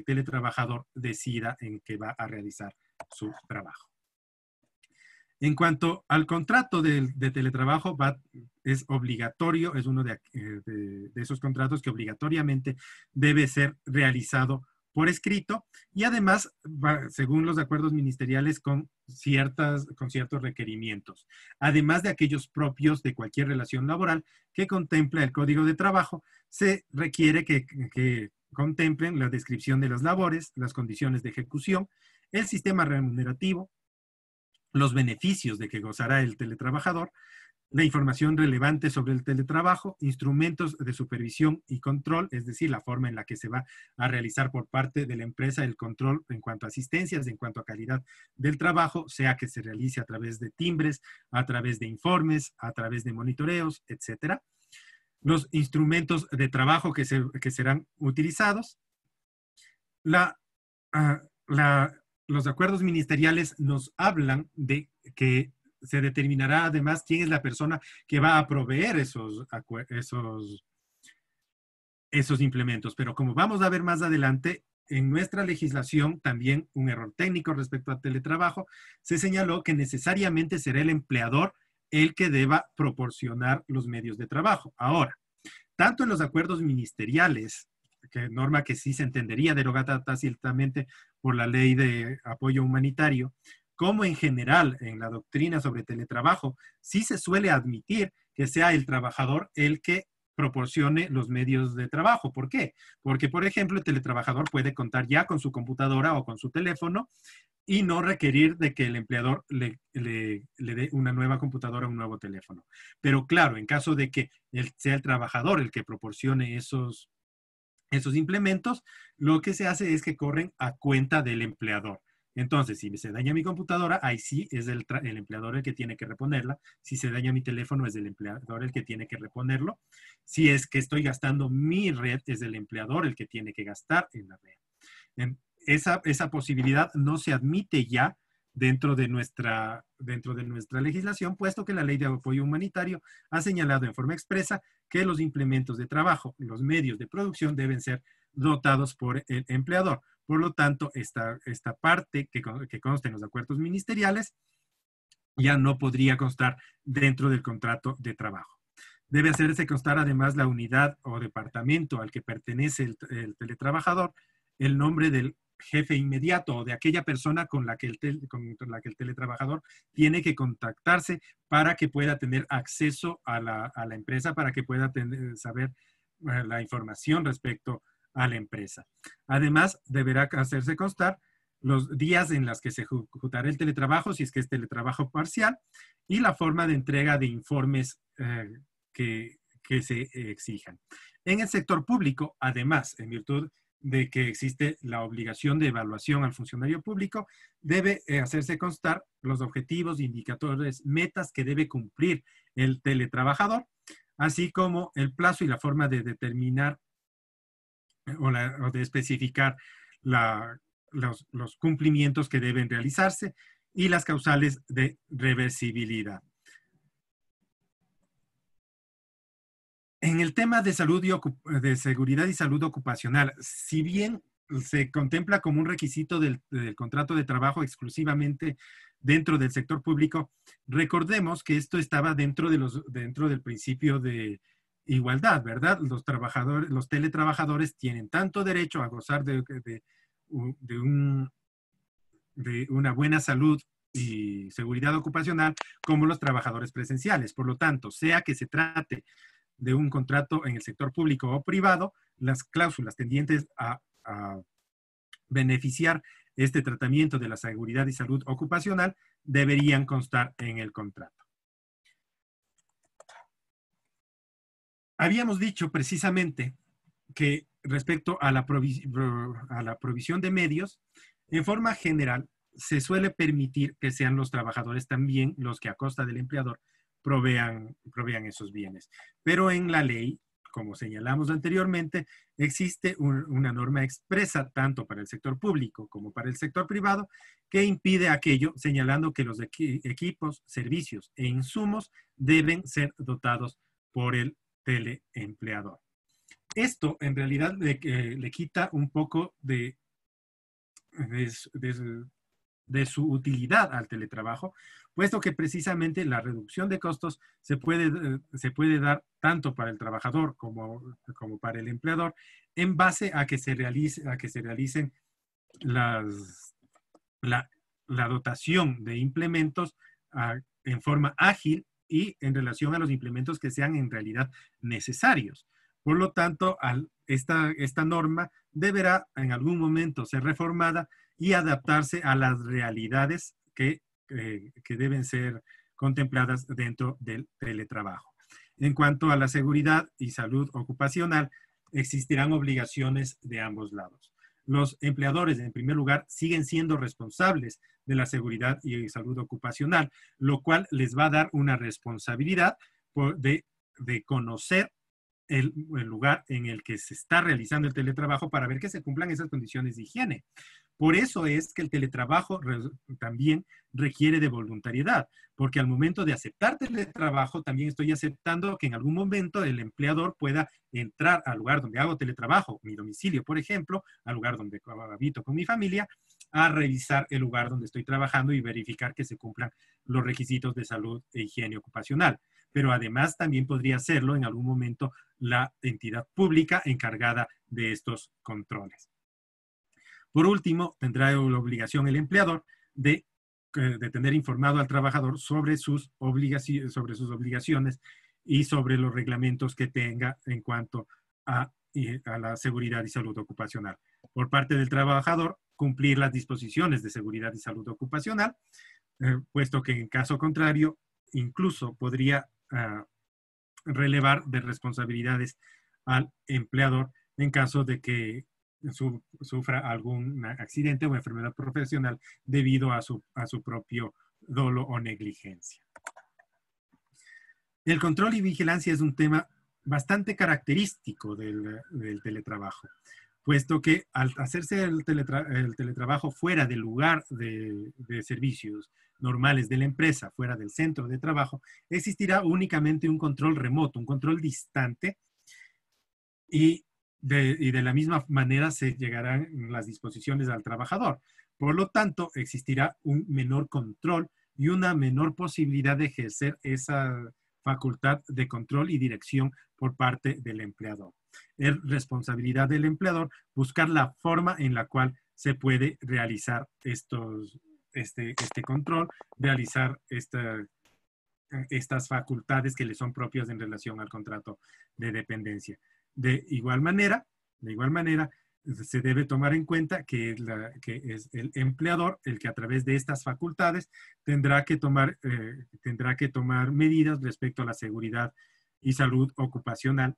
teletrabajador decida en que va a realizar su trabajo. En cuanto al contrato de teletrabajo, es obligatorio, es uno de esos contratos que obligatoriamente debe ser realizado por escrito, y además, según los acuerdos ministeriales, con ciertos requerimientos, además de aquellos propios de cualquier relación laboral que contempla el Código de Trabajo. Se requiere que contemplen la descripción de las labores, las condiciones de ejecución, el sistema remunerativo, los beneficios de que gozará el teletrabajador, la información relevante sobre el teletrabajo, instrumentos de supervisión y control, es decir, la forma en la que se va a realizar por parte de la empresa el control en cuanto a asistencias, en cuanto a calidad del trabajo, sea que se realice a través de timbres, a través de informes, a través de monitoreos, etcétera. Los instrumentos de trabajo que serán utilizados. Los acuerdos ministeriales nos hablan de que se determinará además quién es la persona que va a proveer esos implementos. Pero como vamos a ver más adelante, en nuestra legislación también un error técnico respecto al teletrabajo, se señaló que necesariamente será el empleador el que deba proporcionar los medios de trabajo. Ahora, tanto en los acuerdos ministeriales, norma que sí se entendería derogada tácitamente por la ley de apoyo humanitario, como en general en la doctrina sobre teletrabajo, sí se suele admitir que sea el trabajador el que proporcione los medios de trabajo. ¿Por qué? Porque, por ejemplo, el teletrabajador puede contar ya con su computadora o con su teléfono y no requerir de que el empleador le dé una nueva computadora o un nuevo teléfono. Pero claro, en caso de que sea el trabajador el que proporcione esos implementos, lo que se hace es que corren a cuenta del empleador. Entonces, si se daña mi computadora, ahí sí es el empleador el que tiene que reponerla. Si se daña mi teléfono, es el empleador el que tiene que reponerlo. Si es que estoy gastando mi red, es el empleador el que tiene que gastar en la red. esa posibilidad no se admite ya dentro de nuestra legislación, puesto que la Ley de Apoyo Humanitario ha señalado en forma expresa que los implementos de trabajo y los medios de producción deben ser dotados por el empleador. Por lo tanto, esta parte que consta en los acuerdos ministeriales ya no podría constar dentro del contrato de trabajo. Debe hacerse constar además la unidad o departamento al que pertenece el teletrabajador, el nombre del jefe inmediato o de aquella persona con la que el teletrabajador tiene que contactarse para que pueda tener acceso a la empresa, para que pueda saber la información respecto a la empresa. Además, deberá hacerse constar los días en los que se ejecutará el teletrabajo, si es que es teletrabajo parcial, y la forma de entrega de informes que se exijan. En el sector público, además, en virtud de que existe la obligación de evaluación al funcionario público, debe hacerse constar los objetivos, indicadores, metas que debe cumplir el teletrabajador, así como el plazo y la forma de determinar o de especificar los cumplimientos que deben realizarse y las causales de reversibilidad. En el tema de de seguridad y salud ocupacional, si bien se contempla como un requisito del contrato de trabajo exclusivamente dentro del sector público, recordemos que esto estaba dentro del principio de igualdad, ¿verdad? Los teletrabajadores tienen tanto derecho a gozar de una buena salud y seguridad ocupacional como los trabajadores presenciales. Por lo tanto, sea que se trate de un contrato en el sector público o privado, las cláusulas tendientes a beneficiar este tratamiento de la seguridad y salud ocupacional deberían constar en el contrato. Habíamos dicho precisamente que respecto a la provisión de medios, en forma general, se suele permitir que sean los trabajadores también los que a costa del empleador provean esos bienes. Pero en la ley, como señalamos anteriormente, existe una norma expresa tanto para el sector público como para el sector privado que impide aquello, señalando que los equipos, servicios e insumos deben ser dotados por el teleempleador. Esto en realidad le quita un poco de su utilidad al teletrabajo, puesto que precisamente la reducción de costos se puede dar tanto para el trabajador como para el empleador en base a que se realicen la dotación de implementos en forma ágil y en relación a los implementos que sean en realidad necesarios. Por lo tanto, esta norma deberá en algún momento ser reformada y adaptarse a las realidades que deben ser contempladas dentro del teletrabajo. En cuanto a la seguridad y salud ocupacional, existirán obligaciones de ambos lados. Los empleadores, en primer lugar, siguen siendo responsables de la seguridad y salud ocupacional, lo cual les va a dar una responsabilidad de conocer el lugar en el que se está realizando el teletrabajo para ver que se cumplan esas condiciones de higiene. Por eso es que el teletrabajo también requiere de voluntariedad, porque al momento de aceptar teletrabajo también estoy aceptando que en algún momento el empleador pueda entrar al lugar donde hago teletrabajo, mi domicilio, por ejemplo, al lugar donde habito con mi familia, a revisar el lugar donde estoy trabajando y verificar que se cumplan los requisitos de salud e higiene ocupacional. Pero además también podría hacerlo en algún momento la entidad pública encargada de estos controles. Por último, tendrá la obligación el empleador de tener informado al trabajador sobre sus obligaciones y sobre los reglamentos que tenga en cuanto a la seguridad y salud ocupacional. Por parte del trabajador, cumplir las disposiciones de seguridad y salud ocupacional, puesto que en caso contrario, incluso podría relevar de responsabilidades al empleador en caso de que sufra algún accidente o enfermedad profesional debido a su propio dolo o negligencia. El control y vigilancia es un tema bastante característico del teletrabajo, puesto que al hacerse el teletrabajo fuera del lugar de servicios normales de la empresa, fuera del centro de trabajo, existirá únicamente un control remoto, un control distante, y de la misma manera se llegarán las disposiciones al trabajador. Por lo tanto, existirá un menor control y una menor posibilidad de ejercer esa facultad de control y dirección por parte del empleador. Es responsabilidad del empleador buscar la forma en la cual se puede realizar este control, realizar estas facultades que le son propias en relación al contrato de dependencia. De igual manera, se debe tomar en cuenta que es el empleador el que a través de estas facultades tendrá que tomar medidas respecto a la seguridad y salud ocupacional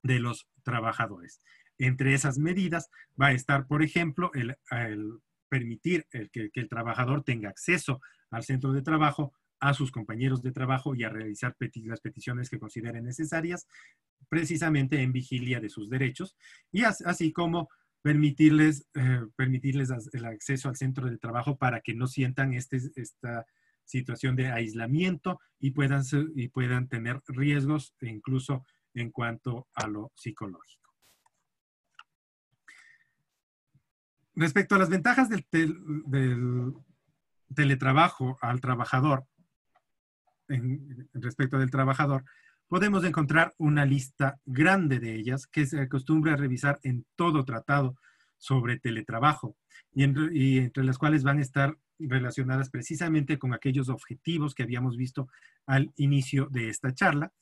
de los trabajadores. Entre esas medidas va a estar, por ejemplo, el permitir que el trabajador tenga acceso al centro de trabajo, a sus compañeros de trabajo y a realizar las peticiones que consideren necesarias, precisamente en vigilia de sus derechos, y así como permitirles el acceso al centro de trabajo para que no sientan esta situación de aislamiento y puedan tener riesgos incluso en cuanto a lo psicológico. Respecto a las ventajas del teletrabajo al trabajador, respecto del trabajador, podemos encontrar una lista grande de ellas que se acostumbra a revisar en todo tratado sobre teletrabajo y entre las cuales van a estar relacionadas precisamente con aquellos objetivos que habíamos visto al inicio de esta charla.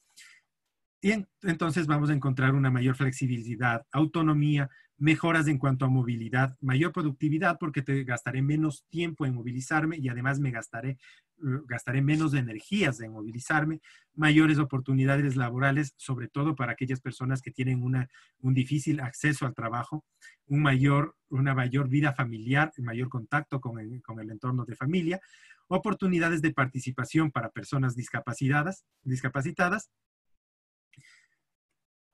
Y entonces vamos a encontrar una mayor flexibilidad, autonomía, mejoras en cuanto a movilidad, mayor productividad porque te gastaré menos tiempo en movilizarme y además gastaré menos energías en movilizarme, mayores oportunidades laborales, sobre todo para aquellas personas que tienen un difícil acceso al trabajo, una mayor vida familiar, un mayor contacto con el entorno de familia, oportunidades de participación para personas discapacitadas,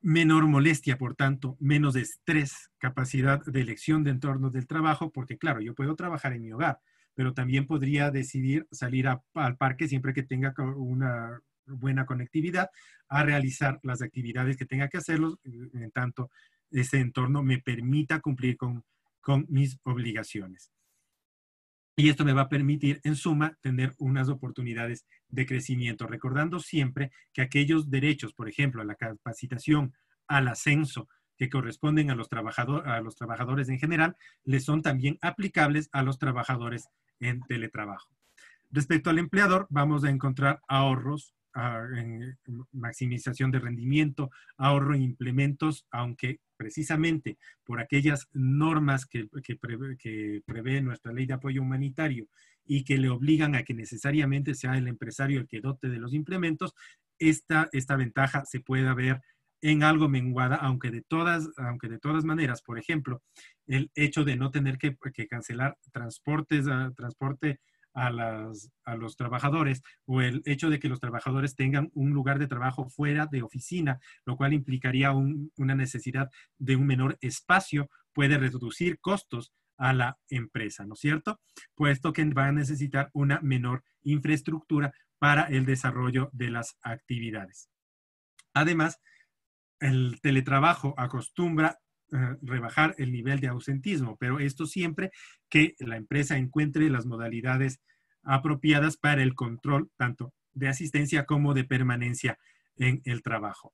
menor molestia, por tanto, menos estrés, capacidad de elección de entornos del trabajo, porque claro, yo puedo trabajar en mi hogar, pero también podría decidir salir al parque siempre que tenga una buena conectividad a realizar las actividades que tenga que hacerlos, en tanto ese entorno me permita cumplir con mis obligaciones. Y esto me va a permitir, en suma, tener unas oportunidades de crecimiento, recordando siempre que aquellos derechos, por ejemplo, a la capacitación, al ascenso, que corresponden a los trabajadores en general, les son también aplicables a los trabajadores en teletrabajo. Respecto al empleador, vamos a encontrar ahorros en maximización de rendimiento, ahorro en implementos, aunque precisamente por aquellas normas que prevé nuestra ley de apoyo humanitario y que le obligan a que necesariamente sea el empresario el que dote de los implementos, esta ventaja se puede ver en algo menguada, aunque de todas maneras, por ejemplo, el hecho de no tener que cancelar transporte a los trabajadores, o el hecho de que los trabajadores tengan un lugar de trabajo fuera de oficina, lo cual implicaría una necesidad de un menor espacio, puede reducir costos a la empresa, ¿no es cierto? Puesto que va a necesitar una menor infraestructura para el desarrollo de las actividades. Además, el teletrabajo acostumbra rebajar el nivel de ausentismo, pero esto siempre que la empresa encuentre las modalidades apropiadas para el control tanto de asistencia como de permanencia en el trabajo.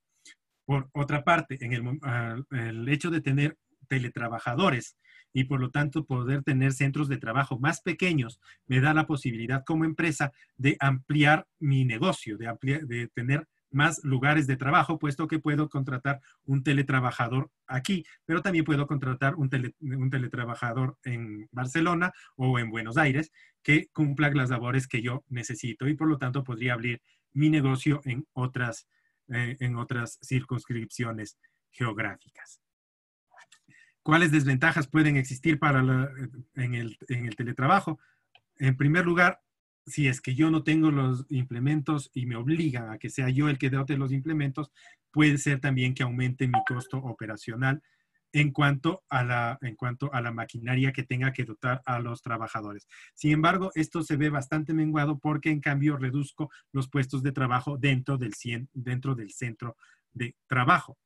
Por otra parte, el hecho de tener teletrabajadores y por lo tanto poder tener centros de trabajo más pequeños me da la posibilidad como empresa de ampliar mi negocio, de tener más lugares de trabajo, puesto que puedo contratar un teletrabajador aquí, pero también puedo contratar un teletrabajador en Barcelona o en Buenos Aires que cumpla las labores que yo necesito y por lo tanto podría abrir mi negocio en otras circunscripciones geográficas. ¿Cuáles desventajas pueden existir en el teletrabajo? En primer lugar, si es que yo no tengo los implementos y me obligan a que sea yo el que dote los implementos, puede ser también que aumente mi costo operacional en cuanto a la maquinaria que tenga que dotar a los trabajadores. Sin embargo, esto se ve bastante menguado porque en cambio reduzco los puestos de trabajo dentro del centro de trabajo.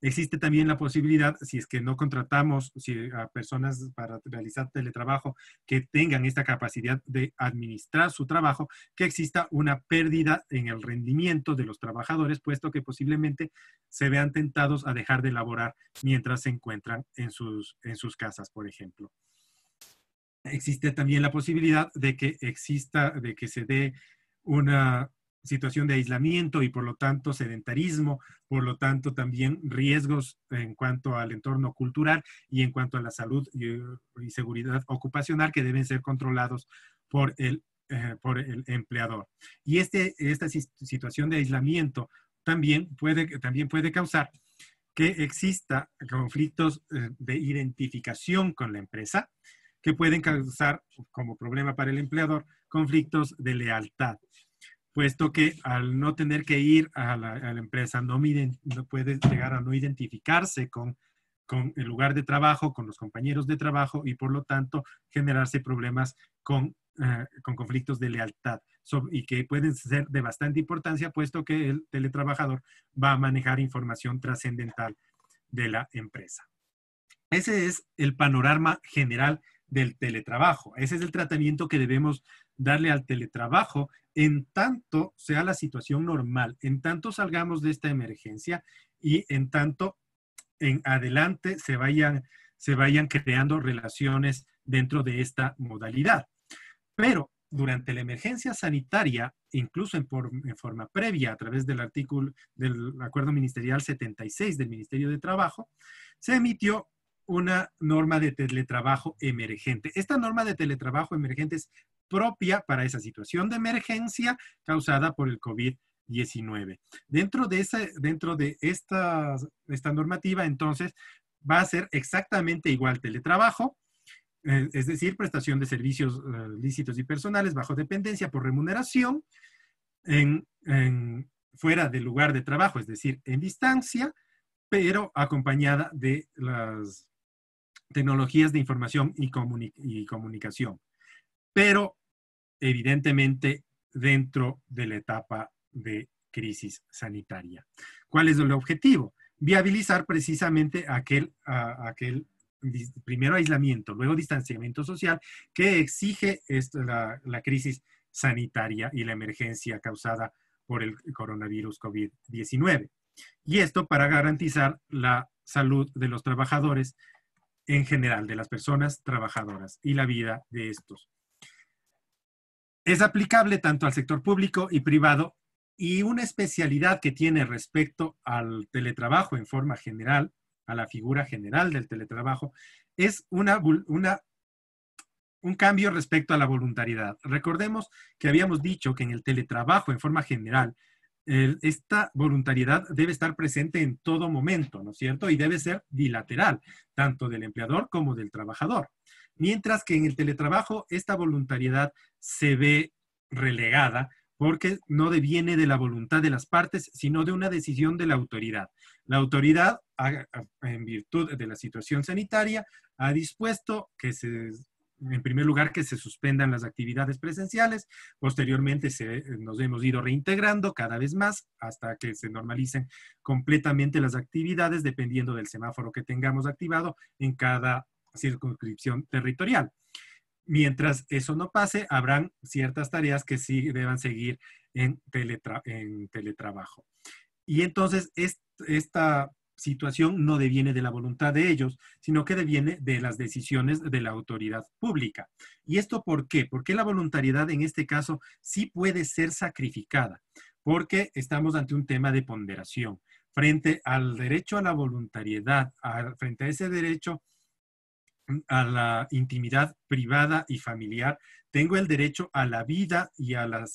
Existe también la posibilidad, si es que no contratamos a personas para realizar teletrabajo que tengan esta capacidad de administrar su trabajo, que exista una pérdida en el rendimiento de los trabajadores, puesto que posiblemente se vean tentados a dejar de laborar mientras se encuentran en sus casas, por ejemplo. Existe también la posibilidad de que se dé una situación de aislamiento y por lo tanto sedentarismo, por lo tanto también riesgos en cuanto al entorno cultural y en cuanto a la salud y seguridad ocupacional que deben ser controlados por el empleador. Y esta situación de aislamiento también puede causar que exista conflictos de identificación con la empresa que pueden causar como problema para el empleador conflictos de lealtad, puesto que al no tener que ir a la empresa no puede llegar a no identificarse con el lugar de trabajo, con los compañeros de trabajo y por lo tanto generarse problemas con conflictos de lealtad y que pueden ser de bastante importancia, puesto que el teletrabajador va a manejar información trascendental de la empresa. Ese es el panorama general del teletrabajo. Ese es el tratamiento que debemos darle al teletrabajo en tanto sea la situación normal, en tanto salgamos de esta emergencia y en tanto en adelante se vayan creando relaciones dentro de esta modalidad. Pero durante la emergencia sanitaria, incluso en forma previa a través del Acuerdo Ministerial 76 del Ministerio de Trabajo, se emitió una norma de teletrabajo emergente. Esta norma de teletrabajo emergente es propia para esa situación de emergencia causada por el COVID-19. Dentro de esta normativa, entonces, va a ser exactamente igual teletrabajo, es decir, prestación de servicios lícitos y personales bajo dependencia por remuneración, fuera del lugar de trabajo, es decir, en distancia, pero acompañada de las tecnologías de información y comunicación. Pero, evidentemente, dentro de la etapa de crisis sanitaria. ¿Cuál es el objetivo? Viabilizar precisamente aquel primero aislamiento, luego distanciamiento social, que exige la crisis sanitaria y la emergencia causada por el coronavirus COVID-19. Y esto para garantizar la salud de los trabajadores en general, de las personas trabajadoras y la vida de estos. Es aplicable tanto al sector público y privado y una especialidad que tiene respecto al teletrabajo en forma general, a la figura general del teletrabajo, es un cambio respecto a la voluntariedad. Recordemos que habíamos dicho que en el teletrabajo en forma general, esta voluntariedad debe estar presente en todo momento, ¿no es cierto? Y debe ser bilateral, tanto del empleador como del trabajador. Mientras que en el teletrabajo esta voluntariedad se ve relegada porque no deviene de la voluntad de las partes, sino de una decisión de la autoridad. La autoridad, en virtud de la situación sanitaria, ha dispuesto que en primer lugar, que se suspendan las actividades presenciales. Posteriormente nos hemos ido reintegrando cada vez más hasta que se normalicen completamente las actividades dependiendo del semáforo que tengamos activado en cada circunscripción territorial. Mientras eso no pase, habrán ciertas tareas que sí deban seguir en teletrabajo. Y entonces esta situación no deviene de la voluntad de ellos, sino que deviene de las decisiones de la autoridad pública. ¿Y esto por qué? Porque la voluntariedad en este caso sí puede ser sacrificada, porque estamos ante un tema de ponderación. Frente al derecho a la voluntariedad, frente a ese derecho a la intimidad privada y familiar, tengo el derecho a la vida y a la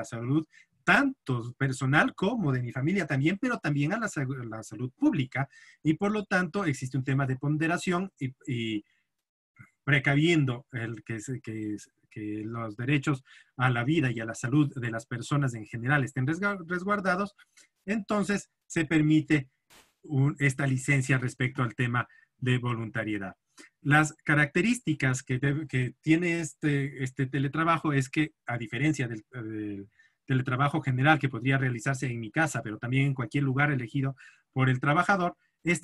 salud, tanto personal como de mi familia también, pero también a la salud pública. Y por lo tanto existe un tema de ponderación y precaviendo que los derechos a la vida y a la salud de las personas en general estén resguardados, entonces se permite esta licencia respecto al tema de voluntariedad. Las características que tiene este teletrabajo es que, a diferencia del teletrabajo general que podría realizarse en mi casa, pero también en cualquier lugar elegido por el trabajador,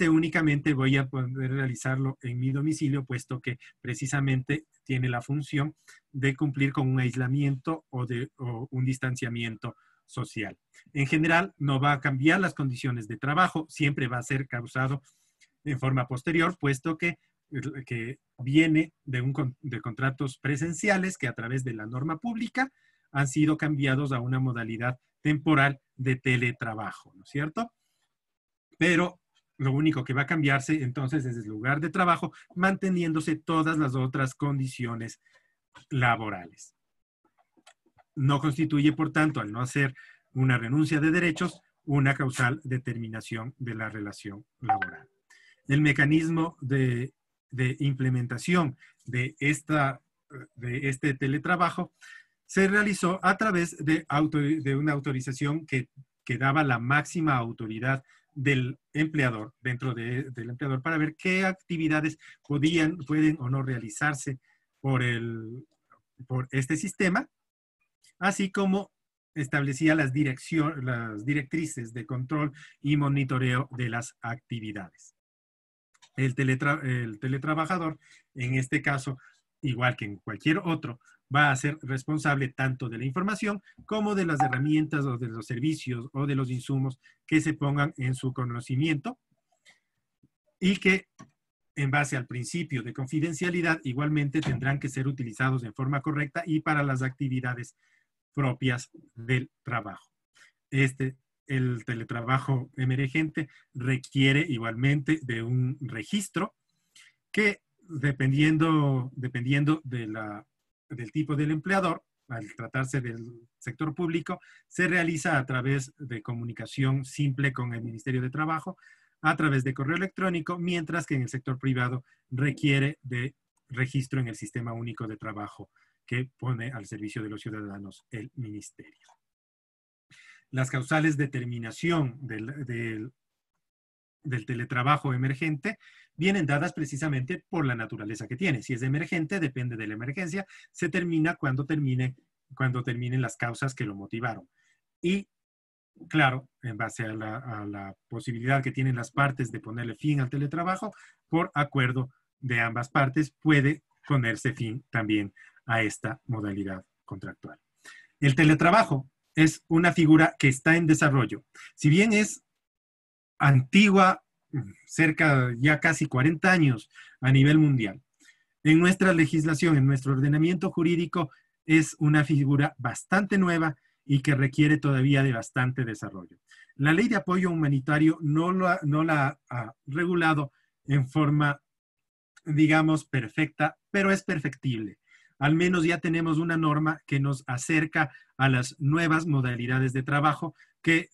únicamente voy a poder realizarlo en mi domicilio, puesto que precisamente tiene la función de cumplir con un aislamiento o un distanciamiento social. En general, no va a cambiar las condiciones de trabajo, siempre va a ser causado en forma posterior, puesto que viene de contratos presenciales que a través de la norma pública han sido cambiados a una modalidad temporal de teletrabajo, ¿no es cierto? Pero lo único que va a cambiarse entonces es el lugar de trabajo, manteniéndose todas las otras condiciones laborales. No constituye, por tanto, al no hacer una renuncia de derechos, una causal de terminación de la relación laboral. El mecanismo de implementación de este teletrabajo se realizó a través de una autorización que daba la máxima autoridad del empleador, dentro del empleador, para ver qué actividades pueden o no realizarse por este sistema, así como establecía las directrices de control y monitoreo de las actividades. El teletrabajador, en este caso, igual que en cualquier otro, va a ser responsable tanto de la información como de las herramientas o de los servicios o de los insumos que se pongan en su conocimiento y que, en base al principio de confidencialidad, igualmente tendrán que ser utilizados en forma correcta y para las actividades propias del trabajo. El teletrabajo emergente requiere igualmente de un registro que, dependiendo del tipo del empleador, al tratarse del sector público, se realiza a través de comunicación simple con el Ministerio de Trabajo, a través de correo electrónico, mientras que en el sector privado requiere de registro en el Sistema Único de Trabajo que pone al servicio de los ciudadanos el Ministerio. Las causales de terminación del teletrabajo emergente vienen dadas precisamente por la naturaleza que tiene. Si es emergente, depende de la emergencia, se termina cuando terminen las causas que lo motivaron. Y, claro, en base a la posibilidad que tienen las partes de ponerle fin al teletrabajo, por acuerdo de ambas partes, puede ponerse fin también a esta modalidad contractual. El teletrabajo es una figura que está en desarrollo. Si bien es antigua, cerca ya casi 40 años a nivel mundial, en nuestra legislación, en nuestro ordenamiento jurídico, es una figura bastante nueva y que requiere todavía de bastante desarrollo. La ley de apoyo humanitario no la ha regulado en forma, digamos, perfecta, pero es perfectible. Al menos ya tenemos una norma que nos acerca a las nuevas modalidades de trabajo que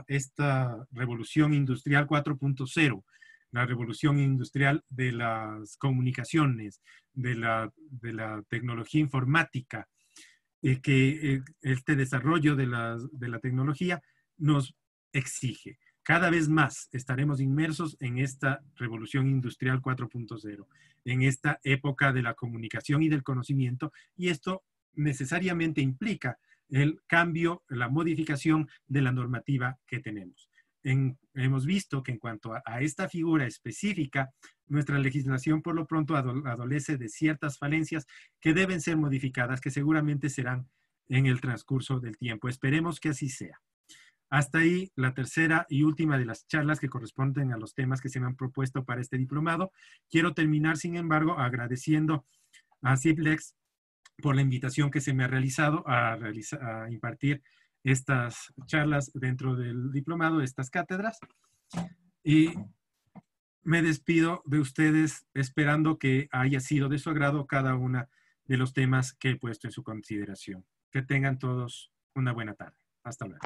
esta revolución industrial 4.0, la revolución industrial de las comunicaciones, de la tecnología informática, que este desarrollo de la tecnología nos exige. Cada vez más estaremos inmersos en esta revolución industrial 4.0, en esta época de la comunicación y del conocimiento, y esto necesariamente implica el cambio, la modificación de la normativa que tenemos. Hemos visto que en cuanto a esta figura específica, nuestra legislación por lo pronto adolece de ciertas falencias que deben ser modificadas, que seguramente serán en el transcurso del tiempo. Esperemos que así sea. Hasta ahí la tercera y última de las charlas que corresponden a los temas que se me han propuesto para este diplomado. Quiero terminar, sin embargo, agradeciendo a CIPLEX por la invitación que se me ha realizado a impartir estas charlas dentro del diplomado, estas cátedras. Y me despido de ustedes esperando que haya sido de su agrado cada uno de los temas que he puesto en su consideración. Que tengan todos una buena tarde. Hasta luego.